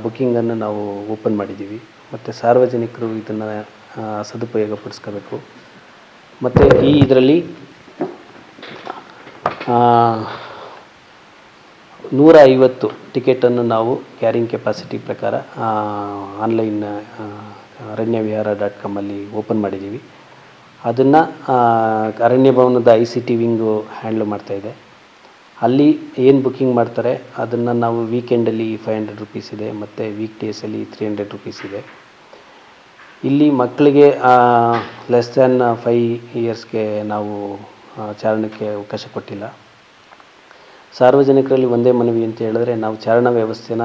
ಬುಕ್ಕಿಂಗನ್ನು ನಾವು ಓಪನ್ ಮಾಡಿದ್ದೀವಿ. ಮತ್ತು ಸಾರ್ವಜನಿಕರು ಇದನ್ನು ಸದುಪಯೋಗ ಪಡಿಸ್ಕೋಬೇಕು. ಮತ್ತು ಇದರಲ್ಲಿ 150 ಟಿಕೆಟನ್ನು ನಾವು ಕ್ಯಾರಿಂಗ್ ಕೆಪಾಸಿಟಿ ಪ್ರಕಾರ ಆನ್ಲೈನ್ aranyavihara.com ಅಲ್ಲಿ ಓಪನ್ ಮಾಡಿದ್ದೀವಿ. ಅದನ್ನು ಅರಣ್ಯ ಭವನದ ICT ವಿಂಗು ಹ್ಯಾಂಡ್ಲ್ ಮಾಡ್ತಾಯಿದೆ. ಅಲ್ಲಿ ಏನು ಬುಕ್ಕಿಂಗ್ ಮಾಡ್ತಾರೆ ಅದನ್ನು ನಾವು ವೀಕೆಂಡಲ್ಲಿ 500 ರೂಪೀಸ್ ಇದೆ ಮತ್ತು ವೀಕ್ ಡೇಸಲ್ಲಿ 300 ರೂಪೀಸ್ ಇದೆ. ಇಲ್ಲಿ ಮಕ್ಕಳಿಗೆ ಲೆಸ್ ದ್ಯಾನ್ 5 ಇಯರ್ಸ್ಗೆ ನಾವು ಚಾರಣಕ್ಕೆ ಅವಕಾಶ ಕೊಟ್ಟಿಲ್ಲ. ಸಾರ್ವಜನಿಕರಲ್ಲಿ ಒಂದೇ ಮನವಿ ಅಂತ ಹೇಳಿದ್ರೆ, ನಾವು ಚಾರಣ ವ್ಯವಸ್ಥೆನ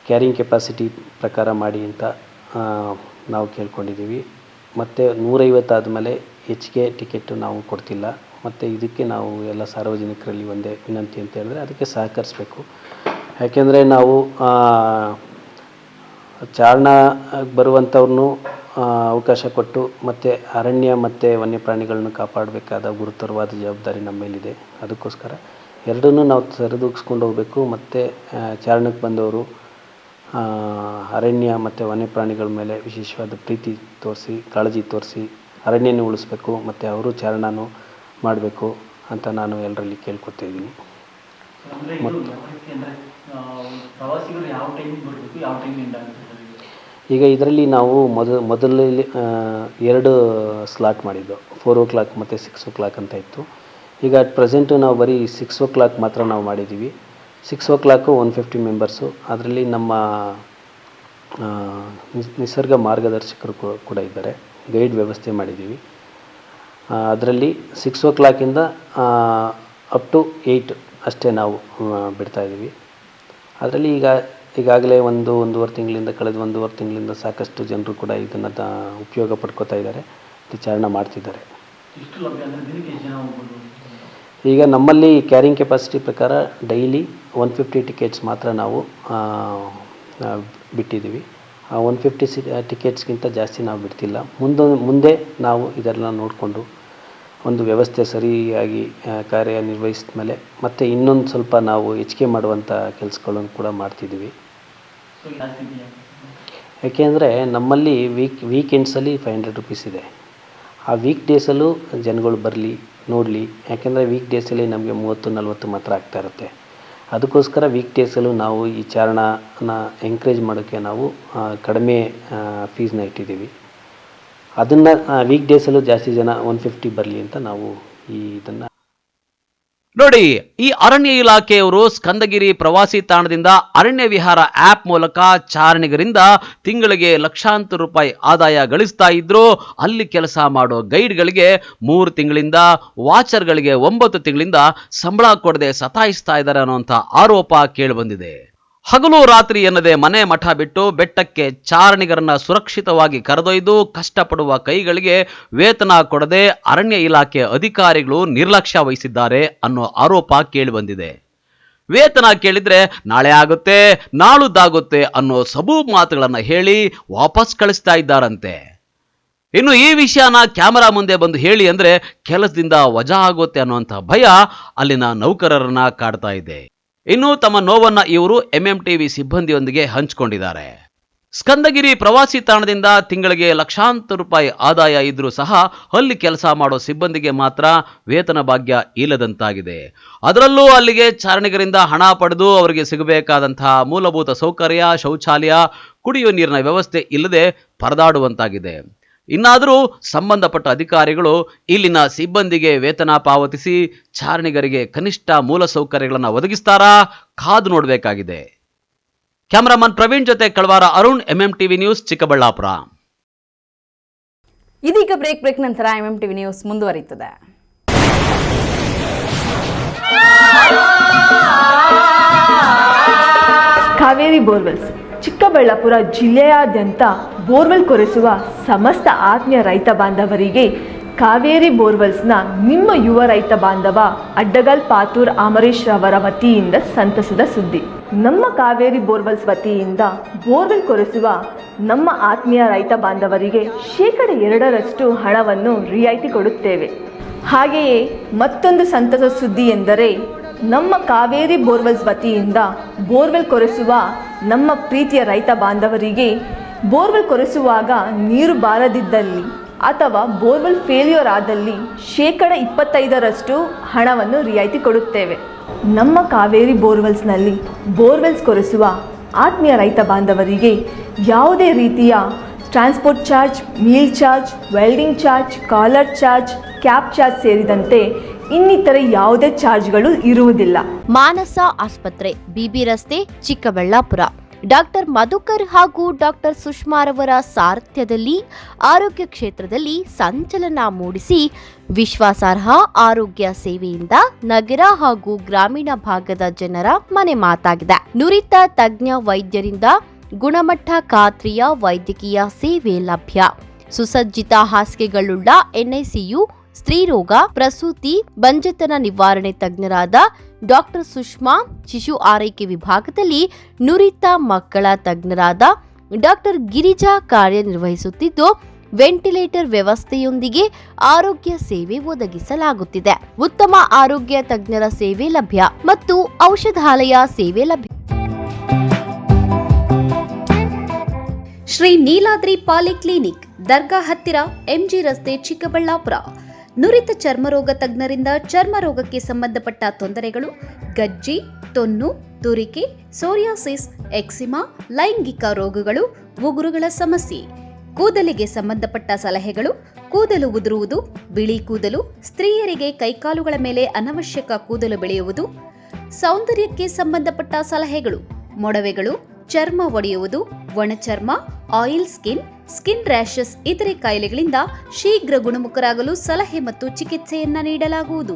ಕ್ಯಾರಿಂಗ್ ಕೆಪಾಸಿಟಿ ಪ್ರಕಾರ ಮಾಡಿ ಅಂತ ನಾವು ಕೇಳ್ಕೊಂಡಿದ್ದೀವಿ. ಮತ್ತು 150 ಆದಮೇಲೆ ಹೆಚ್ಚಿಗೆ ಟಿಕೆಟು ನಾವು ಕೊಡ್ತಿಲ್ಲ. ಮತ್ತು ಇದಕ್ಕೆ ನಾವು ಎಲ್ಲ ಸಾರ್ವಜನಿಕರಲ್ಲಿ ಒಂದೇ ವಿನಂತಿ ಅಂತ ಹೇಳಿದ್ರೆ ಅದಕ್ಕೆ ಸಹಕರಿಸಬೇಕು. ಯಾಕೆಂದರೆ ನಾವು ಚಾರಣ ಬರುವಂಥವ್ರನ್ನೂ ಅವಕಾಶ ಕೊಟ್ಟು ಮತ್ತು ಅರಣ್ಯ ಮತ್ತು ವನ್ಯಪ್ರಾಣಿಗಳನ್ನು ಕಾಪಾಡಬೇಕಾದ ಗುರುತರವಾದ ಜವಾಬ್ದಾರಿ ನಮ್ಮ ಮೇಲಿದೆ. ಅದಕ್ಕೋಸ್ಕರ ಎರಡನ್ನೂ ನಾವು ಸರಿದೂಗಿಸ್ಕೊಂಡು ಹೋಗಬೇಕು. ಮತ್ತು ಚಾರಣಕ್ಕೆ ಬಂದವರು ಅರಣ್ಯ ಮತ್ತು ವನ್ಯಪ್ರಾಣಿಗಳ ಮೇಲೆ ವಿಶೇಷವಾದ ಪ್ರೀತಿ ತೋರಿಸಿ, ಕಾಳಜಿ ತೋರಿಸಿ ಅರಣ್ಯನ ಉಳಿಸ್ಬೇಕು ಮತ್ತು ಅವರು ಚಾರಣನೂ ಮಾಡಬೇಕು ಅಂತ ನಾನು ಎಲ್ಲರಲ್ಲಿ ಕೇಳ್ಕೊತಾ ಇದ್ದೀನಿ. ಈಗ ಇದರಲ್ಲಿ ನಾವು ಮೊದಲಲ್ಲಿ 2 ಸ್ಲಾಟ್ ಮಾಡಿದ್ದು, 4 o'clock ಮತ್ತು 6 o'clock ಅಂತ ಇತ್ತು. ಈಗ ಅಟ್ ಪ್ರೆಸೆಂಟು ನಾವು ಬರೀ 6 o'clock ಮಾತ್ರ ನಾವು ಮಾಡಿದ್ದೀವಿ. 6 o'clock 150 ಮೆಂಬರ್ಸು. ಅದರಲ್ಲಿ ನಮ್ಮ ನಿಸರ್ಗ ಮಾರ್ಗದರ್ಶಕರು ಕೂಡ ಇದ್ದಾರೆ, ಗೈಡ್ ವ್ಯವಸ್ಥೆ ಮಾಡಿದ್ದೀವಿ. ಅದರಲ್ಲಿ 6 o'clock ಅಪ್ ಟು 8 ಅಷ್ಟೇ ನಾವು ಬಿಡ್ತಾಯಿದ್ದೀವಿ. ಅದರಲ್ಲಿ ಈಗಾಗಲೇ ಒಂದೂವರೆ ತಿಂಗಳಿಂದ ಕಳೆದ 1.5 ತಿಂಗಳಿಂದ ಸಾಕಷ್ಟು ಜನರು ಕೂಡ ಇದನ್ನು ಉಪಯೋಗ ಪಡ್ಕೋತಾ ಇದ್ದಾರೆ, ಚಾರಣ ಮಾಡ್ತಿದ್ದಾರೆ. ಈಗ ನಮ್ಮಲ್ಲಿ ಕ್ಯಾರಿಂಗ್ ಕೆಪಾಸಿಟಿ ಪ್ರಕಾರ ಡೈಲಿ 150 ಟಿಕೆಟ್ಸ್ ಮಾತ್ರ ನಾವು ಬಿಟ್ಟಿದ್ದೀವಿ. ಆ 150 ಟಿಕೆಟ್ಸ್ಗಿಂತ ಜಾಸ್ತಿ ನಾವು ಬಿಡ್ತಿಲ್ಲ. ಮುಂದೆ ನಾವು ಇದೆಲ್ಲ ನೋಡಿಕೊಂಡು ಒಂದು ವ್ಯವಸ್ಥೆ ಸರಿಯಾಗಿ ಕಾರ್ಯನಿರ್ವಹಿಸಿದ ಮೇಲೆ ಮತ್ತೆ ಇನ್ನೊಂದು ಸ್ವಲ್ಪ ನಾವು ಹೆಚ್ಚಿಗೆ ಮಾಡುವಂಥ ಕೆಲಸಗಳನ್ನು ಕೂಡ ಮಾಡ್ತಿದ್ದೀವಿ. ಯಾಕೆಂದರೆ ನಮ್ಮಲ್ಲಿ ವೀಕೆಂಡ್ಸಲ್ಲಿ 500 rupees ಇದೆ. ಆ ವೀಕ್ ಡೇಸಲ್ಲೂ ಜನಗಳು ಬರಲಿ ನೋಡಲಿ. ಯಾಕೆಂದರೆ ವೀಕ್ ಡೇಸಲ್ಲಿ ನಮಗೆ 30-40 ಮಾತ್ರ ಆಗ್ತಾ ಇರುತ್ತೆ. ಅದಕ್ಕೋಸ್ಕರ ವೀಕ್ ಡೇಸಲ್ಲೂ ನಾವು ಈ ಚಾರಣನ ಎಂಕರೇಜ್ ಮಾಡೋಕ್ಕೆ ನಾವು ಕಡಿಮೆ ಫೀಸ್ನ ಇಟ್ಟಿದ್ದೀವಿ. ಅದನ್ನು ವೀಕ್ ಡೇಸಲ್ಲೂ ಜಾಸ್ತಿ ಜನ 150 ಬರಲಿ ಅಂತ ನಾವು ಇದನ್ನು ನೋಡಿ. ಈ ಅರಣ್ಯ ಇಲಾಖೆಯವರು ಸ್ಕಂದಗಿರಿ ಪ್ರವಾಸಿ ತಾಣದಿಂದ ಅರಣ್ಯ ವಿಹಾರ ಆಪ್ ಮೂಲಕ ಚಾರಣಿಗರಿಂದ ತಿಂಗಳಿಗೆ ಲಕ್ಷಾಂತರ ರೂಪಾಯಿ ಆದಾಯ ಗಳಿಸ್ತಾ ಇದ್ರು. ಅಲ್ಲಿ ಕೆಲಸ ಮಾಡೋ ಗೈಡ್ಗಳಿಗೆ 3 ತಿಂಗಳಿಂದ, ವಾಚರ್ಗಳಿಗೆ 9 ತಿಂಗಳಿಂದ ಸಂಬಳ ಕೊಡದೆ ಸತಾಯಿಸ್ತಾ ಇದ್ದಾರೆ ಅನ್ನುವಂಥ ಆರೋಪ ಕೇಳಿಬಂದಿದೆ. ಹಗಲು ರಾತ್ರಿ ಎನ್ನದೆ ಮನೆ ಮಠ ಬಿಟ್ಟು ಬೆಟ್ಟಕ್ಕೆ ಚಾರಣಿಗರನ್ನ ಸುರಕ್ಷಿತವಾಗಿ ಕರೆದೊಯ್ದು ಕಷ್ಟಪಡುವ ಕೈಗಳಿಗೆ ವೇತನ ಕೊಡದೆ ಅರಣ್ಯ ಇಲಾಖೆ ಅಧಿಕಾರಿಗಳು ನಿರ್ಲಕ್ಷ್ಯ ವಹಿಸಿದ್ದಾರೆ ಅನ್ನೋ ಆರೋಪ ಕೇಳಿಬಂದಿದೆ. ವೇತನ ಕೇಳಿದ್ರೆ ನಾಳೆ ಆಗುತ್ತೆ, ನಾಳುದ್ದಾಗುತ್ತೆ ಅನ್ನೋ ಸಬೂ ಮಾತುಗಳನ್ನ ಹೇಳಿ ವಾಪಸ್ ಕಳಿಸ್ತಾ ಇದ್ದಾರಂತೆ. ಇನ್ನು ಈ ವಿಷಯನ ಕ್ಯಾಮರಾ ಮುಂದೆ ಬಂದು ಹೇಳಿ ಅಂದ್ರೆ ಕೆಲಸದಿಂದ ವಜಾ ಆಗುತ್ತೆ ಅನ್ನುವಂಥ ಭಯ ಅಲ್ಲಿನ ನೌಕರರನ್ನ ಕಾಡ್ತಾ ಇದೆ. ಇನ್ನು ತಮ್ಮ ನೋವನ್ನ ಇವರು MMTV ಸಿಬ್ಬಂದಿಯೊಂದಿಗೆ ಹಂಚಿಕೊಂಡಿದ್ದಾರೆ. ಸ್ಕಂದಗಿರಿ ಪ್ರವಾಸಿ ತಾಣದಿಂದ ತಿಂಗಳಿಗೆ ಲಕ್ಷಾಂತರ ರೂಪಾಯಿ ಆದಾಯ ಇದ್ರೂ ಸಹ ಅಲ್ಲಿ ಕೆಲಸ ಮಾಡೋ ಸಿಬ್ಬಂದಿಗೆ ಮಾತ್ರ ವೇತನ ಭಾಗ್ಯ ಇಲ್ಲದಂತಾಗಿದೆ. ಅದರಲ್ಲೂ ಅಲ್ಲಿಗೆ ಚಾರಣಿಗರಿಂದ ಹಣ ಪಡೆದು ಅವರಿಗೆ ಸಿಗಬೇಕಾದಂತಹ ಮೂಲಭೂತ ಸೌಕರ್ಯ, ಶೌಚಾಲಯ, ಕುಡಿಯುವ ನೀರಿನ ವ್ಯವಸ್ಥೆ ಇಲ್ಲದೆ ಪರದಾಡುವಂತಾಗಿದೆ. ಇನ್ನಾದರೂ ಸಂಬಂಧಪಟ್ಟ ಅಧಿಕಾರಿಗಳು ಇಲ್ಲಿನ ಸಿಬ್ಬಂದಿಗೆ ವೇತನ ಪಾವತಿಸಿ ಚಾರಣಿಗರಿಗೆ ಕನಿಷ್ಠ ಮೂಲ ಸೌಕರ್ಯಗಳನ್ನು ಒದಗಿಸ್ತಾರಾ? ಕಾದು ನೋಡಬೇಕಾಗಿದೆ. ಕ್ಯಾಮರಾಮನ್ ಪ್ರವೀಣ್ ಜೊತೆ ಕಳವಾರ ಅರುಣ್, MMTV ನ್ಯೂಸ್, ಚಿಕ್ಕಬಳ್ಳಾಪುರ. ಇದೀಗ ಬ್ರೇಕ್ ನಂತರ MMTV ನ್ಯೂಸ್ ಮುಂದುವರಿಯುತ್ತದೆ. ಕಾವೇರಿ ಬೋರ್ವೆಲ್ಸ್ ಚಿಕ್ಕಬಳ್ಳಾಪುರ ಜಿಲ್ಲೆಯಾದ್ಯಂತ ಬೋರ್ವೆಲ್ ಕೊರೆಸುವ ಸಮಸ್ತ ಆತ್ಮೀಯ ರೈತ ಬಾಂಧವರಿಗೆ ಕಾವೇರಿ ಬೋರ್ವೆಲ್ಸ್ನ ನಿಮ್ಮ ಯುವ ರೈತ ಬಾಂಧವ ಅಡ್ಡಗಲ್ ಪಾತೂರ್ ಅಮರೀಶ್ ರವರ ವತಿಯಿಂದ ಸಂತಸದ ಸುದ್ದಿ. ನಮ್ಮ ಕಾವೇರಿ ಬೋರ್ವೆಲ್ಸ್ ವತಿಯಿಂದ ಬೋರ್ವೆಲ್ ಕೊರೆಸುವ ನಮ್ಮ ಆತ್ಮೀಯ ರೈತ ಬಾಂಧವರಿಗೆ 2% ಹಣವನ್ನು ರಿಯಾಯಿತಿ ಕೊಡುತ್ತೇವೆ. ಹಾಗೆಯೇ ಮತ್ತೊಂದು ಸಂತಸ ಸುದ್ದಿ ಎಂದರೆ ನಮ್ಮ ಕಾವೇರಿ ಬೋರ್ವೆಲ್ಸ್ ವತಿಯಿಂದ ಬೋರ್ವೆಲ್ ಕೊರೆಸುವ ನಮ್ಮ ಪ್ರೀತಿಯ ರೈತ ಬಾಂಧವರಿಗೆ ಬೋರ್ವೆಲ್ ಕೊರೆಸುವಾಗ ನೀರು ಬಾರದಿದ್ದಲ್ಲಿ ಅಥವಾ ಬೋರ್ವೆಲ್ ಫೇಲ್ಯೂರ್ ಆದಲ್ಲಿ 25% ಹಣವನ್ನು ರಿಯಾಯಿತಿ ಕೊಡುತ್ತೇವೆ. ನಮ್ಮ ಕಾವೇರಿ ಬೋರ್ವೆಲ್ಸ್ನಲ್ಲಿ ಬೋರ್ವೆಲ್ಸ್ ಕೊರೆಸುವ ಆತ್ಮೀಯ ರೈತ ಬಾಂಧವರಿಗೆ ಯಾವುದೇ ರೀತಿಯ transport charge, meal charge, welding charge, collar charge, cab charge ಸೇರಿದಂತೆ ಇನ್ನಿತರ ಯಾವುದೇ ಚಾರ್ಜ್ಗಳು ಇರುವುದಿಲ್ಲ. ಮಾನಸ ಆಸ್ಪತ್ರೆ, BB ರಸ್ತೆ, ಚಿಕ್ಕಬಳ್ಳಾಪುರ. ಡಾಕ್ಟರ್ ಮಧುಕರ್ ಹಾಗೂ ಡಾಕ್ಟರ್ ಸುಷ್ಮಾರವರ ಸಾರಥ್ಯದಲ್ಲಿ ಆರೋಗ್ಯ ಕ್ಷೇತ್ರದಲ್ಲಿ ಸಂಚಲನ ಮೂಡಿಸಿ ವಿಶ್ವಾಸಾರ್ಹ ಆರೋಗ್ಯ ಸೇವೆಯಿಂದ ನಗರ ಹಾಗೂ ಗ್ರಾಮೀಣ ಭಾಗದ ಜನರ ಮನೆ ಮಾತಾಗಿದೆ. ನುರಿತ ತಜ್ಞ ವೈದ್ಯರಿಂದ ಗುಣಮಟ್ಟ ಖಾತ್ರಿಯ ವೈದ್ಯಕೀಯ ಸೇವೆ ಲಭ್ಯ. ಸುಸಜ್ಜಿತ ಹಾಸಿಗೆಗಳುಳ್ಳ NICU, ಸ್ತ್ರೀರೋಗ, ಪ್ರಸೂತಿ, ಬಂಜೆತನ ನಿವಾರಣೆ ತಜ್ಞರಾದ ಡಾಕ್ಟರ್ ಸುಷ್ಮಾ, ಶಿಶು ಆರೈಕೆ ವಿಭಾಗದಲ್ಲಿ ನುರಿತ ಮಕ್ಕಳ ತಜ್ಞರಾದ ಡಾಕ್ಟರ್ ಗಿರಿಜಾ ಕಾರ್ಯನಿರ್ವಹಿಸುತ್ತಿದ್ದು ವೆಂಟಿಲೇಟರ್ ವ್ಯವಸ್ಥೆಯೊಂದಿಗೆ ಆರೋಗ್ಯ ಸೇವೆ ಒದಗಿಸಲಾಗುತ್ತಿದೆ. ಉತ್ತಮ ಆರೋಗ್ಯ ತಜ್ಞರ ಸೇವೆ ಲಭ್ಯ ಮತ್ತು ಔಷಧಾಲಯ ಸೇವೆ ಲಭ್ಯ. ಶ್ರೀ ನೀಲಾದ್ರಿ ಪಾಲಿಕ್ಲಿನಿಕ್, ದರ್ಗಾ ಹತ್ತಿರ, ಎಂಜಿ ರಸ್ತೆ, ಚಿಕ್ಕಬಳ್ಳಾಪುರ. ನುರಿತ ಚರ್ಮರೋಗ ತಜ್ಞರಿಂದ ಚರ್ಮರೋಗಕ್ಕೆ ಸಂಬಂಧಪಟ್ಟ ತೊಂದರೆಗಳು, ಗಜ್ಜಿ, ತೊನ್ನು, ತುರಿಕೆ, ಸೋರಿಯಾಸಿಸ್, ಎಕ್ಸಿಮಾ, ಲೈಂಗಿಕ ರೋಗಗಳು, ಉಗುರುಗಳ ಸಮಸ್ಯೆ, ಕೂದಲಿಗೆ ಸಂಬಂಧಪಟ್ಟ ಸಲಹೆಗಳು, ಕೂದಲು ಉದುರುವುದು, ಬಿಳಿ ಕೂದಲು, ಸ್ತ್ರೀಯರಿಗೆ ಕೈಕಾಲುಗಳ ಮೇಲೆ ಅನವಶ್ಯಕ ಕೂದಲು ಬೆಳೆಯುವುದು, ಸೌಂದರ್ಯಕ್ಕೆ ಸಂಬಂಧಪಟ್ಟ ಸಲಹೆಗಳು, ಮೊಡವೆಗಳು, ಚರ್ಮ ಒಡೆಯುವುದು, ಒಣಚರ್ಮ, ಆಯಿಲ್ ಸ್ಕಿನ್, ಸ್ಕಿನ್ ರ್ಯಾಷಸ್ ಇತರೆ ಕಾಯಿಲೆಗಳಿಂದ ಶೀಘ್ರ ಗುಣಮುಖರಾಗಲು ಸಲಹೆ ಮತ್ತು ಚಿಕಿತ್ಸೆಯನ್ನ ನೀಡಲಾಗುವುದು.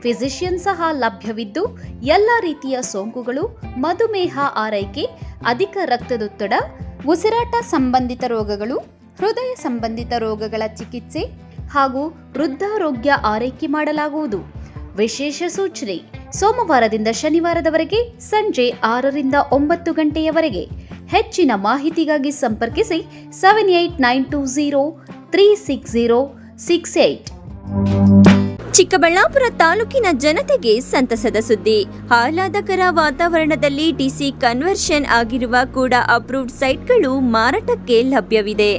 ಫಿಸಿಷಿಯನ್ ಸಹ ಲಭ್ಯವಿದ್ದು ಎಲ್ಲ ರೀತಿಯ ಸೋಂಕುಗಳು, ಮಧುಮೇಹ ಆರೈಕೆ, ಅಧಿಕ ರಕ್ತದೊತ್ತಡ, ಉಸಿರಾಟ ಸಂಬಂಧಿತ ರೋಗಗಳು, ಹೃದಯ ಸಂಬಂಧಿತ ರೋಗಗಳ ಚಿಕಿತ್ಸೆ ಹಾಗೂ ವೃದ್ಧಾರೋಗ್ಯ ಆರೈಕೆ ಮಾಡಲಾಗುವುದು. ವಿಶೇಷ ಸೂಚನೆ: ಸೋಮವಾರದಿಂದ ಶನಿವಾರದವರೆಗೆ ಸಂಜೆ 6ರಿಂದ 9 ಗಂಟೆಯವರೆಗೆ. ಹೆಚ್ಚಿನ ಮಾಹಿತಿಗಾಗಿ ಸಂಪರ್ಕಿಸಿ 7892036068. ಚಿಕ್ಕಬಳ್ಳಾಪುರ ತಾಲೂಕಿನ ಜನತೆಗೆ ಸಂತಸದ ಸುದ್ದಿ. ಆಹ್ಲಾದಕರ ವಾತಾವರಣದಲ್ಲಿ ಡಿಸಿ ಕನ್ವರ್ಷನ್ ಆಗಿರುವ ಕೂಡ ಅಪ್ರೂವ್ಡ್ ಸೈಟ್ಗಳು ಮಾರಾಟಕ್ಕೆ ಲಭ್ಯವಿದೆ.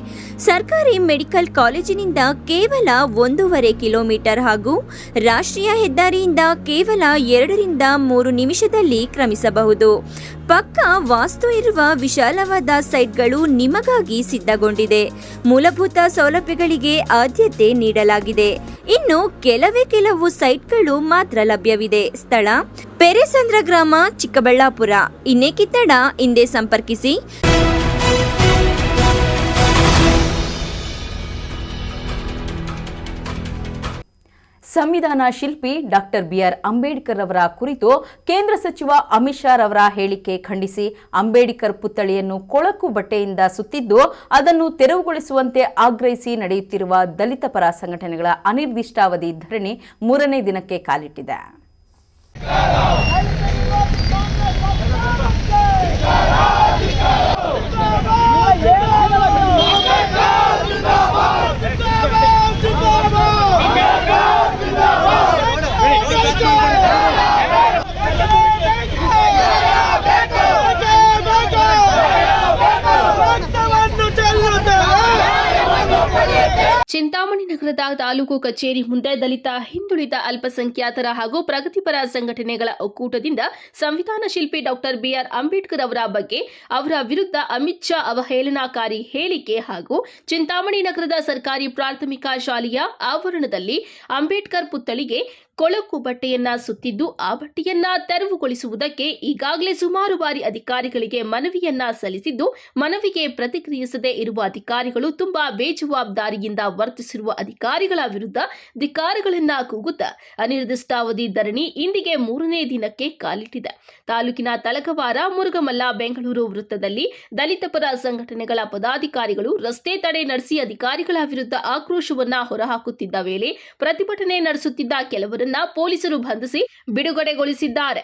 ಸರ್ಕಾರಿ ಮೆಡಿಕಲ್ ಕಾಲೇಜಿನಿಂದ ಕೇವಲ 1.5 ಕಿಲೋಮೀಟರ್ ಹಾಗೂ ರಾಷ್ಟ್ರೀಯ ಹೆದ್ದಾರಿಯಿಂದ ಕೇವಲ 2ರಿಂದ 3 ನಿಮಿಷದಲ್ಲಿ ಕ್ರಮಿಸಬಹುದು. ಪಕ್ಕ ವಾಸ್ತು ಇರುವ ವಿಶಾಲವಾದ ಸೈಟ್ಗಳು ನಿಮಗಾಗಿ ಸಿದ್ಧಗೊಂಡಿದೆ. ಮೂಲಭೂತ ಸೌಲಭ್ಯಗಳಿಗೆ ಆದ್ಯತೆ ನೀಡಲಾಗಿದೆ. ಇನ್ನು ಕೆಲವು ಸೈಟ್ಗಳು ಮಾತ್ರ ಲಭ್ಯವಿದೆ. ಸ್ಥಳ: ಪೆರೇಸಂದ್ರ ಗ್ರಾಮ, ಚಿಕ್ಕಬಳ್ಳಾಪುರ. ಇನ್ನೇಕೆ ತಡ, ಹಿಂದೆ ಸಂಪರ್ಕಿಸಿ. ಸಂವಿಧಾನ ಶಿಲ್ಪಿ ಡಾಕ್ಟರ್ ಬಿಆರ್ ಅಂಬೇಡ್ಕರ್ ಅವರ ಕುರಿತು ಕೇಂದ್ರ ಸಚಿವ ಅಮಿತ್ ಶಾ ರವರ ಹೇಳಿಕೆ ಖಂಡಿಸಿ ಅಂಬೇಡ್ಕರ್ ಪುತ್ಥಳಿಯನ್ನು ಕೊಳಕು ಬಟ್ಟೆಯಿಂದ ಸುತ್ತಿದ್ದು ಅದನ್ನು ತೆರವುಗೊಳಿಸುವಂತೆ ಆಗ್ರಹಿಸಿ ನಡೆಯುತ್ತಿರುವ ದಲಿತ ಪರ ಸಂಘಟನೆಗಳ ಅನಿರ್ದಿಷ್ಟಾವಧಿ ಧರಣಿ 3ನೇ ದಿನಕ್ಕೆ ಕಾಲಿಟ್ಟಿದೆ. ಚಿಂತಾಮಣಿ ನಗರದ ತಾಲೂಕು ಕಚೇರಿ ಮುಂದೆ ದಲಿತ, ಹಿಂದುಳಿದ, ಅಲ್ಪಸಂಖ್ಯಾತರ ಹಾಗೂ ಪ್ರಗತಿಪರ ಸಂಘಟನೆಗಳ ಒಕ್ಕೂಟದಿಂದ ಸಂವಿಧಾನ ಶಿಲ್ಪಿ ಡಾಕ್ಟರ್ ಬಿಆರ್ ಅಂಬೇಡ್ಕರ್ ಅವರ ಬಗ್ಗೆ ಅವರ ವಿರುದ್ಧ ಅಮಿತ್ ಶಾ ಅವಹೇಳನಕಾರಿ ಹೇಳಿಕೆ ಹಾಗೂ ಚಿಂತಾಮಣಿ ನಗರದ ಸರ್ಕಾರಿ ಪ್ರಾಥಮಿಕ ಶಾಲೆಯ ಆವರಣದಲ್ಲಿ ಅಂಬೇಡ್ಕರ್ ಪುತ್ಥಳಿಗೆ ಕೊಳಕು ಬಟ್ಟೆಯನ್ನ ಸುತ್ತಿದ್ದು ಆ ಬಟ್ಟೆಯನ್ನ ತೆರವುಗೊಳಿಸುವುದಕ್ಕೆ ಈಗಾಗಲೇ ಸುಮಾರು ಬಾರಿ ಅಧಿಕಾರಿಗಳಿಗೆ ಮನವಿಯನ್ನ ಸಲ್ಲಿಸಿದ್ದು, ಮನವಿಗೆ ಪ್ರತಿಕ್ರಿಯಿಸದೇ ಇರುವ ಅಧಿಕಾರಿಗಳು ತುಂಬಾ ಬೇಜವಾಬ್ದಾರಿಯಿಂದ ವರ್ತಿಸಿರುವ ಅಧಿಕಾರಿಗಳ ವಿರುದ್ಧ ಧಿಕ್ಕಾರಗಳನ್ನ ಕೂಗುತ್ತಾ ಅನಿರ್ದಿಷ್ಟಾವಧಿ ಧರಣಿ ಇಂದಿಗೆ 3ನೇ ದಿನಕ್ಕೆ ಕಾಲಿಟ್ಟಿದೆ. ತಾಲೂಕಿನ ತಲಕವಾರ, ಮುರುಗಮಲ್ಲ, ಬೆಂಗಳೂರು ವೃತ್ತದಲ್ಲಿ ದಲಿತ ಪರ ಸಂಘಟನೆಗಳ ಪದಾಧಿಕಾರಿಗಳು ರಸ್ತೆ ತಡೆ ನಡೆಸಿ ಅಧಿಕಾರಿಗಳ ವಿರುದ್ಧ ಆಕ್ರೋಶವನ್ನ ಹೊರಹಾಕುತ್ತಿದ್ದ ವೇಳೆ ಪ್ರತಿಭಟನೆ ನಡೆಸುತ್ತಿದ್ದ ಕೆಲವರನ್ನ ಪೊಲೀಸರು ಬಂಧಿಸಿ ಬಿಡುಗಡೆಗೊಳಿಸಿದ್ದಾರೆ.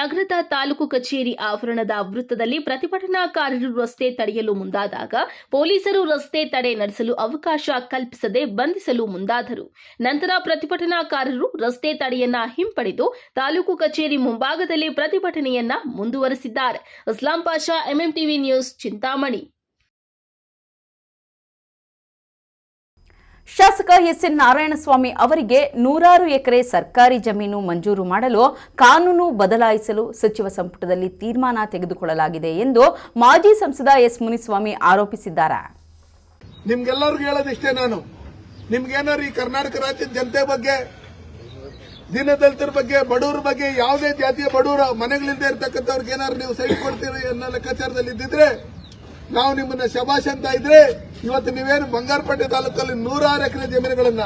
ನಗರದ ತಾಲೂಕು ಕಚೇರಿ ಆವರಣದ ವೃತ್ತದಲ್ಲಿ ಪ್ರತಿಭಟನಾಕಾರರು ರಸ್ತೆ ತಡೆಯಲು ಮುಂದಾದಾಗ ಪೊಲೀಸರು ರಸ್ತೆ ತಡೆ ನಡೆಸಲು ಅವಕಾಶ ಕಲ್ಪಿಸದೆ ಬಂಧಿಸಲು ಮುಂದಾದರು. ನಂತರ ಪ್ರತಿಭಟನಾಕಾರರು ರಸ್ತೆ ತಡೆಯನ್ನ ಹಿಂಪಡೆದು ತಾಲೂಕು ಕಚೇರಿ ಮುಂಭಾಗದಲ್ಲಿ ಪ್ರತಿಭಟನೆಯನ್ನ ಮುಂದುವರೆಸಿದ್ದಾರೆ. ಇಸ್ಲಾಂ ಪಾಷಾ, ಎಂಎಂಟಿವಿ ನ್ಯೂಸ್, ಚಿಂತಾಮಣಿ. ಶಾಸಕ ಎಸ್ಎನ್ ನಾರಾಯಣಸ್ವಾಮಿ ಅವರಿಗೆ 100 ಎಕರೆ ಸರ್ಕಾರಿ ಜಮೀನು ಮಂಜೂರು ಮಾಡಲು ಕಾನೂನು ಬದಲಾಯಿಸಲು ಸಚಿವ ಸಂಪುಟದಲ್ಲಿ ತೀರ್ಮಾನ ತೆಗೆದುಕೊಳ್ಳಲಾಗಿದೆ ಎಂದು ಮಾಜಿ ಸಂಸದ ಎಸ್ ಮುನಿಸ್ವಾಮಿ ಆರೋಪಿಸಿದ್ದಾರೆ. ನಿಮ್ಗೆಲ್ಲರಿಗೂ ಹೇಳೋದಿಷ್ಟೇ, ನಾನು ನಿಮ್ಗೇನಾದ್ರು ಈ ಕರ್ನಾಟಕ ರಾಜ್ಯದ ಜನತೆ ಬಗ್ಗೆ, ದೀನದಲಿತರ ಬಗ್ಗೆ, ಬಡವರ ಬಗ್ಗೆ, ಯಾವುದೇ ಜಾತಿಯ ಬಡವರ ಮನೆಗಳಿಂದ ಇರ್ತಕ್ಕಂಥವ್ರಿಗೆ ಏನಾದ್ರು ನೀವು ಸೈಟ್ ಕೊಡ್ತೀರಿ ಅನ್ನೋ ಲೆಕ್ಕಾಚಾರದಲ್ಲಿ ಇದ್ದಿದ್ರೆ ನಾವು ನಿಮ್ಮನ್ನ ಶಬಾಷ್ ಅಂತ ಇದ್ರೆ ಇವತ್ತು ನೀವೇನು ಬಂಗಾರಪೇಟೆ ತಾಲೂಕಲ್ಲಿ 106 ಎಕರೆ ಜಮೀನುಗಳನ್ನ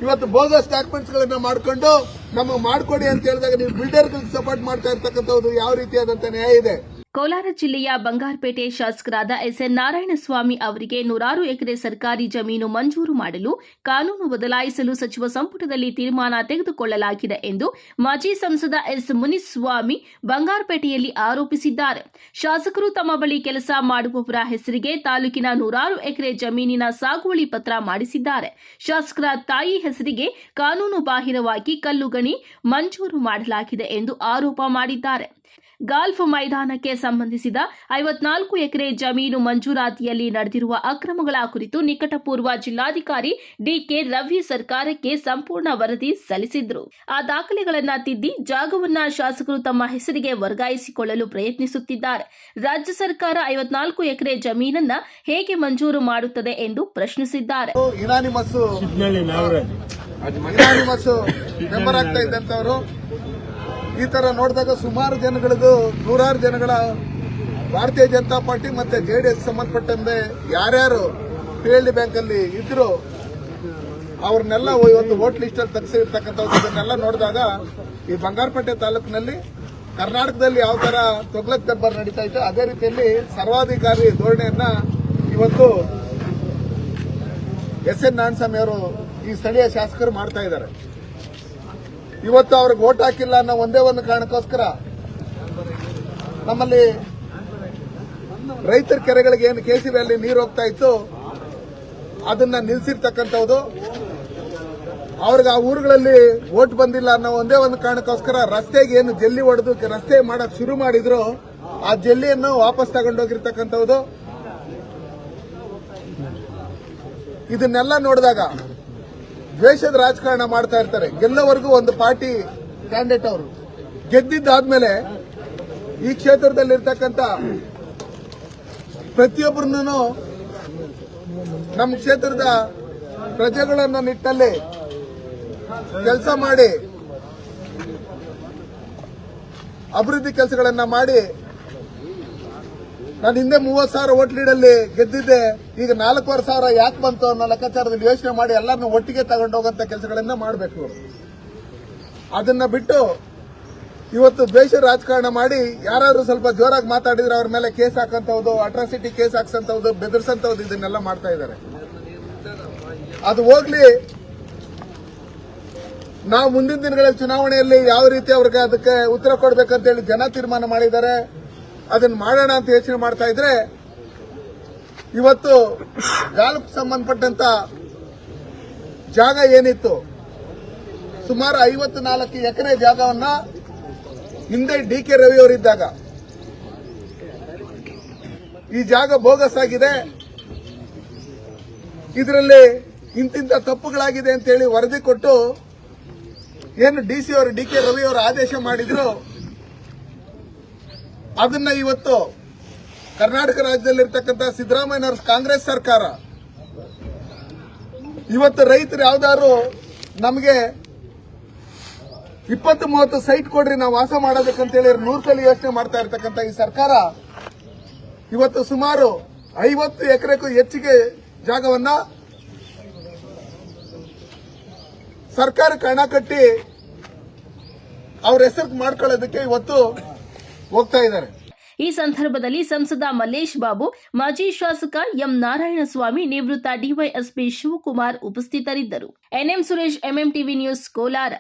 ಇವತ್ತು ಬೋಗಸ್ ಡಾಕ್ಯುಮೆಂಟ್ಸ್ ಗಳನ್ನ ಮಾಡ್ಕೊಂಡು ನಮಗೆ ಮಾಡ್ಕೊಡಿ ಅಂತ ಹೇಳಿದಾಗ ನೀವು ಬಿಲ್ಡರ್ಗಳಿಗೆ ಸಪೋರ್ಟ್ ಮಾಡ್ತಾ ಇರ್ತಕ್ಕಂಥದ್ದು ಯಾವ ರೀತಿಯಾದಂತ ನ್ಯಾಯ ಇದೆ? ಕೋಲಾರ ಜಿಲ್ಲೆಯ ಬಂಗಾರಪೇಟೆ ಶಾಸಕರಾದ ಎಸ್ಎನ್ ನಾರಾಯಣಸ್ವಾಮಿ ಅವರಿಗೆ 106 ಎಕರೆ ಸರ್ಕಾರಿ ಜಮೀನು ಮಂಜೂರು ಮಾಡಲು ಕಾನೂನು ಬದಲಾಯಿಸಲು ಸಚಿವ ಸಂಪುಟದಲ್ಲಿ ತೀರ್ಮಾನ ತೆಗೆದುಕೊಳ್ಳಲಾಗಿದೆ ಎಂದು ಮಾಜಿ ಸಂಸದ ಎಸ್ ಮುನಿಸ್ವಾಮಿ ಬಂಗಾರಪೇಟೆಯಲ್ಲಿ ಆರೋಪಿಸಿದ್ದಾರೆ. ಶಾಸಕರು ತಮ್ಮ ಬಳಿ ಕೆಲಸ ಮಾಡುವವರ ಹೆಸರಿಗೆ ತಾಲೂಕಿನ 106 ಎಕರೆ ಜಮೀನಿನ ಸಾಗುವಳಿ ಪತ್ರ ಮಾಡಿಸಿದ್ದಾರೆ. ಶಾಸಕರ ತಾಯಿ ಹೆಸರಿಗೆ ಕಾನೂನು ಬಾಹಿರವಾಗಿ ಕಲ್ಲು ಗಣಿ ಮಂಜೂರು ಮಾಡಲಾಗಿದೆ ಎಂದು ಆರೋಪ ಮಾಡಿದ್ದಾರೆ. ಗಾಲ್ಫ್ ಮೈದಾನಕ್ಕೆ ಸಂಬಂಧಿಸಿದ 54 ಎಕರೆ ಜಮೀನು ಮಂಜೂರಾತಿಯಲ್ಲಿ ನಡೆದಿರುವ ಅಕ್ರಮಗಳ ಕುರಿತು ನಿಕಟಪೂರ್ವ ಜಿಲ್ಲಾಧಿಕಾರಿ ಡಿಕೆ ರವಿ ಸರ್ಕಾರಕ್ಕೆ ಸಂಪೂರ್ಣ ವರದಿ ಸಲ್ಲಿಸಿದ್ರು. ಆ ದಾಖಲೆಗಳನ್ನು ತಿದ್ದಿ ಜಾಗವನ್ನ ಶಾಸಕರು ತಮ್ಮ ಹೆಸರಿಗೆ ವರ್ಗಾಯಿಸಿಕೊಳ್ಳಲು ಪ್ರಯತ್ನಿಸುತ್ತಿದ್ದಾರೆ. ರಾಜ್ಯ ಸರ್ಕಾರ 54 ಎಕರೆ ಜಮೀನನ್ನ ಹೇಗೆ ಮಂಜೂರು ಮಾಡುತ್ತದೆ ಎಂದು ಪ್ರಶ್ನಿಸಿದ್ದಾರೆ. ಈ ತರ ನೋಡಿದಾಗ ಸುಮಾರು ಜನಗಳದು 106 ಜನಗಳ ಭಾರತೀಯ ಜನತಾ ಪಾರ್ಟಿ ಮತ್ತೆ ಜೆಡಿಎಸ್ ಸಂಬಂಧಪಟ್ಟಂತೆ ಯಾರ್ಯಾರು PLD ಬ್ಯಾಂಕ್ ಅಲ್ಲಿ ಇದ್ರು ಅವ್ರನ್ನೆಲ್ಲ ಇವತ್ತು ವೋಟ್ ಲಿಸ್ಟ್ ಅಲ್ಲಿ ತೆಗೆಸಿರ್ತಕ್ಕಂಥದ್ದನ್ನೆಲ್ಲ ನೋಡಿದಾಗ ಈ ಬಂಗಾರಪೇಟೆ ತಾಲೂಕಿನಲ್ಲಿ ಕರ್ನಾಟಕದಲ್ಲಿ ಯಾವ ತರ ತೊಗ್ಲಕ್ ದರ್ಬಾರ್ ನಡೀತಾ ಇತ್ತು ಅದೇ ರೀತಿಯಲ್ಲಿ ಸರ್ವಾಧಿಕಾರಿ ಧೋರಣೆಯನ್ನ ಇವತ್ತು ಎಸ್ಎನ್ ನಾರಾಯಣಸ್ವಾಮಿ ಅವರು ಈ ಸ್ಥಳೀಯ ಶಾಸಕರು ಮಾಡ್ತಾ ಇದ್ದಾರೆ. ಇವತ್ತು ಅವ್ರಿಗೆ ವೋಟ್ ಹಾಕಿಲ್ಲ ಅನ್ನೋ ಒಂದೇ ಒಂದು ಕಾರಣಕ್ಕೋಸ್ಕರ ನಮ್ಮಲ್ಲಿ ರೈತರ ಕೆರೆಗಳಿಗೆ ಏನು KCBಯಲ್ಲಿ ನೀರು ಹೋಗ್ತಾ ಇತ್ತು ಅದನ್ನ ನಿಲ್ಸಿರ್ತಕ್ಕಂಥದ್ದು, ಅವ್ರಿಗೆ ಆ ಊರುಗಳಲ್ಲಿ ವೋಟ್ ಬಂದಿಲ್ಲ ಅನ್ನೋ ಒಂದೇ ಒಂದು ಕಾರಣಕ್ಕೋಸ್ಕರ ರಸ್ತೆಗೆ ಏನು ಜಲ್ಲಿ ಹೊಡೆದು ರಸ್ತೆ ಮಾಡಕ್ ಶುರು ಮಾಡಿದ್ರು ಆ ಜಲ್ಲಿಯನ್ನು ವಾಪಸ್ ತಗೊಂಡೋಗಿರ್ತಕ್ಕಂಥದ್ದು. ಇದನ್ನೆಲ್ಲ ನೋಡಿದಾಗ ದ್ವೇಷದ ರಾಜಕಾರಣ ಮಾಡ್ತಾ ಇರ್ತಾರೆ. ಗೆಲ್ಲವರೆಗೂ ಒಂದು ಪಾರ್ಟಿ ಕ್ಯಾಂಡಿಡೇಟ್ ಅವರು ಗೆದ್ದಿದ್ದಾದ್ಮೇಲೆ ಈ ಕ್ಷೇತ್ರದಲ್ಲಿರ್ತಕ್ಕಂಥ ಪ್ರತಿಯೊಬ್ಬರನ್ನು ನಮ್ಮ ಕ್ಷೇತ್ರದ ಪ್ರಜೆಗಳನ್ನು ನಿಟ್ಟಲ್ಲಿ ಕೆಲಸ ಮಾಡಿ ಅಭಿವೃದ್ಧಿ ಕೆಲಸಗಳನ್ನ ಮಾಡಿ ನಾನು ಹಿಂದೆ 30,000 ವೋಟ್ ಲೀಡಲ್ಲಿ ಗೆದ್ದಿದ್ದೆ, ಈಗ 4,500 ಯಾಕೆ ಬಂತು ಅನ್ನೋ ಲೆಕ್ಕಾಚಾರದಲ್ಲಿ ಯೋಚನೆ ಮಾಡಿ ಎಲ್ಲರನ್ನೂ ಒಟ್ಟಿಗೆ ತಗೊಂಡೋಗಂತ ಕೆಲಸಗಳನ್ನ ಮಾಡಬೇಕು. ಅದನ್ನ ಬಿಟ್ಟು ಇವತ್ತು ದ್ವೇಷ ರಾಜಕಾರಣ ಮಾಡಿ ಯಾರಾದ್ರೂ ಸ್ವಲ್ಪ ಜೋರಾಗಿ ಮಾತಾಡಿದ್ರೆ ಅವ್ರ ಮೇಲೆ ಕೇಸ್ ಹಾಕಂತವ್ದು, ಅಟ್ರಾಸಿಟಿ ಕೇಸ್ ಹಾಕ್ಸಂತವ್ದು, ಬೆದರ್ಸಂತವ್ದು ಇದನ್ನೆಲ್ಲ ಮಾಡ್ತಾ ಇದ್ದಾರೆ. ಅದು ಹೋಗ್ಲಿ, ನಾವು ಮುಂದಿನ ದಿನಗಳಲ್ಲಿ ಚುನಾವಣೆಯಲ್ಲಿ ಯಾವ ರೀತಿ ಅವ್ರಿಗೆ ಅದಕ್ಕೆ ಉತ್ತರ ಕೊಡಬೇಕಂತ ಹೇಳಿ ಜನ ತೀರ್ಮಾನ ಮಾಡಿದ್ದಾರೆ. ಅದನ್ನ ಮಾಡೋಣ ಅಂತ ಯೋಚನೆ ಮಾಡ್ತಾ ಇದ್ರೆ ಇವತ್ತು ಗಾಲ್ಫ್ ಸಂಬಂಧಪಟ್ಟಂತ ಜಾಗ ಏನಿತ್ತು ಸುಮಾರು 54 ಎಕರೆ ಜಾಗವನ್ನ ಹಿಂದೆ DK ರವಿ ಅವರಿದ್ದಾಗ ಈ ಜಾಗ ಬೋಗಸ್ ಆಗಿದೆ, ಇದರಲ್ಲಿ ಇಂತಿಂತ ತಪ್ಪುಗಳಾಗಿದೆ ಅಂತ ಹೇಳಿ ವರದಿ ಕೊಟ್ಟು ಏನು DC ಅವರು DK ರವಿ ಅವರು ಆದೇಶ ಮಾಡಿದ್ರು ಅದನ್ನ ಇವತ್ತು ಕರ್ನಾಟಕ ರಾಜ್ಯದಲ್ಲಿರ್ತಕ್ಕಂಥ ಸಿದ್ದರಾಮಯ್ಯನವರ ಕಾಂಗ್ರೆಸ್ ಸರ್ಕಾರ ಇವತ್ತು ರೈತರು ಯಾವ್ದಾದ್ರು ನಮಗೆ 20-30 ಸೈಟ್ ಕೊಡ್ರಿ ನಾವು ವಾಸ ಮಾಡೋದಕ್ಕಂತೇಳಿ 100 ಸಲ ಯೋಚನೆ ಮಾಡ್ತಾ ಇರ್ತಕ್ಕಂಥ ಈ ಸರ್ಕಾರ ಇವತ್ತು ಸುಮಾರು 50 ಎಕರೆಗೂ ಹೆಚ್ಚಿಗೆ ಜಾಗವನ್ನ ಸರ್ಕಾರಕ್ಕೆ ಹಣ ಕಟ್ಟಿ ಅವ್ರ ಹೆಸರು ಮಾಡ್ಕೊಳ್ಳೋದಕ್ಕೆ ಇವತ್ತು ಹೋಗ್ತಾ ಇದ್ದಾರೆ. ಈ ಸಂದರ್ಭದಲ್ಲಿ ಸಂಸದ ಮಲ್ಲೇಶ್ ಬಾಬು, ಮಾಜಿ ಶಾಸಕ ಎಂ ನಾರಾಯಣಸ್ವಾಮಿ, ನಿವೃತ್ತ ಡಿವೈಎಸ್ಪಿ ಶಿವಕುಮಾರ್ ಉಪಸ್ಥಿತರಿದ್ದರು. NM Suresh, MMTV news, Kolar.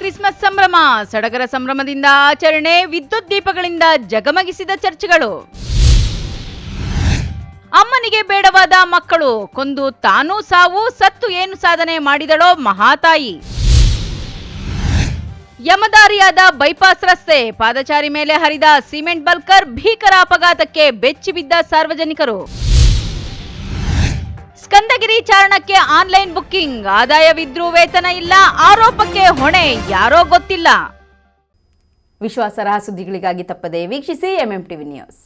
Christmas ಸಂಭ್ರಮ, ಸಡಗರ ಸಂಭ್ರಮದಿಂದ ಆಚರಣೆ, ವಿದ್ಯುತ್ ದೀಪಗಳಿಂದ ಜಗಮಗಿಸಿದ ಚರ್ಚ್ಗಳು. ಅಮ್ಮನಿಗೆ ಬೇಡವಾದ ಮಕ್ಕಳು, ಕೊಂದು ತಾನೂ ಸಾವು, ಸತ್ತು ಏನು ಸಾಧನೆ ಮಾಡಿದಳೋ ಮಹಾತಾಯಿ. ಯಮದಾರಿಯಾದ ಬೈಪಾಸ್ ರಸ್ತೆ, ಪಾದಚಾರಿ ಮೇಲೆ ಹರಿದ ಸಿಮೆಂಟ್ ಬಲ್ಕರ್, ಭೀಕರ ಅಪಘಾತಕ್ಕೆ ಬೆಚ್ಚಿ ಬಿದ್ದ ಸಾರ್ವಜನಿಕರು. ಸ್ಕಂದಗಿರಿ ಚಾರಣಕ್ಕೆ ಆನ್ಲೈನ್ ಬುಕ್ಕಿಂಗ್, ಆದಾಯವಿದ್ರೂ ವೇತನ ಇಲ್ಲ, ಆರೋಪಕ್ಕೆ ಹೊಣೆ ಯಾರೋ ಗೊತ್ತಿಲ್ಲ. ವಿಶ್ವಾಸಾರ್ಹ ಸುದ್ದಿಗಳಿಗಾಗಿ ತಪ್ಪದೆ ವೀಕ್ಷಿಸಿ MMTV ನ್ಯೂಸ್.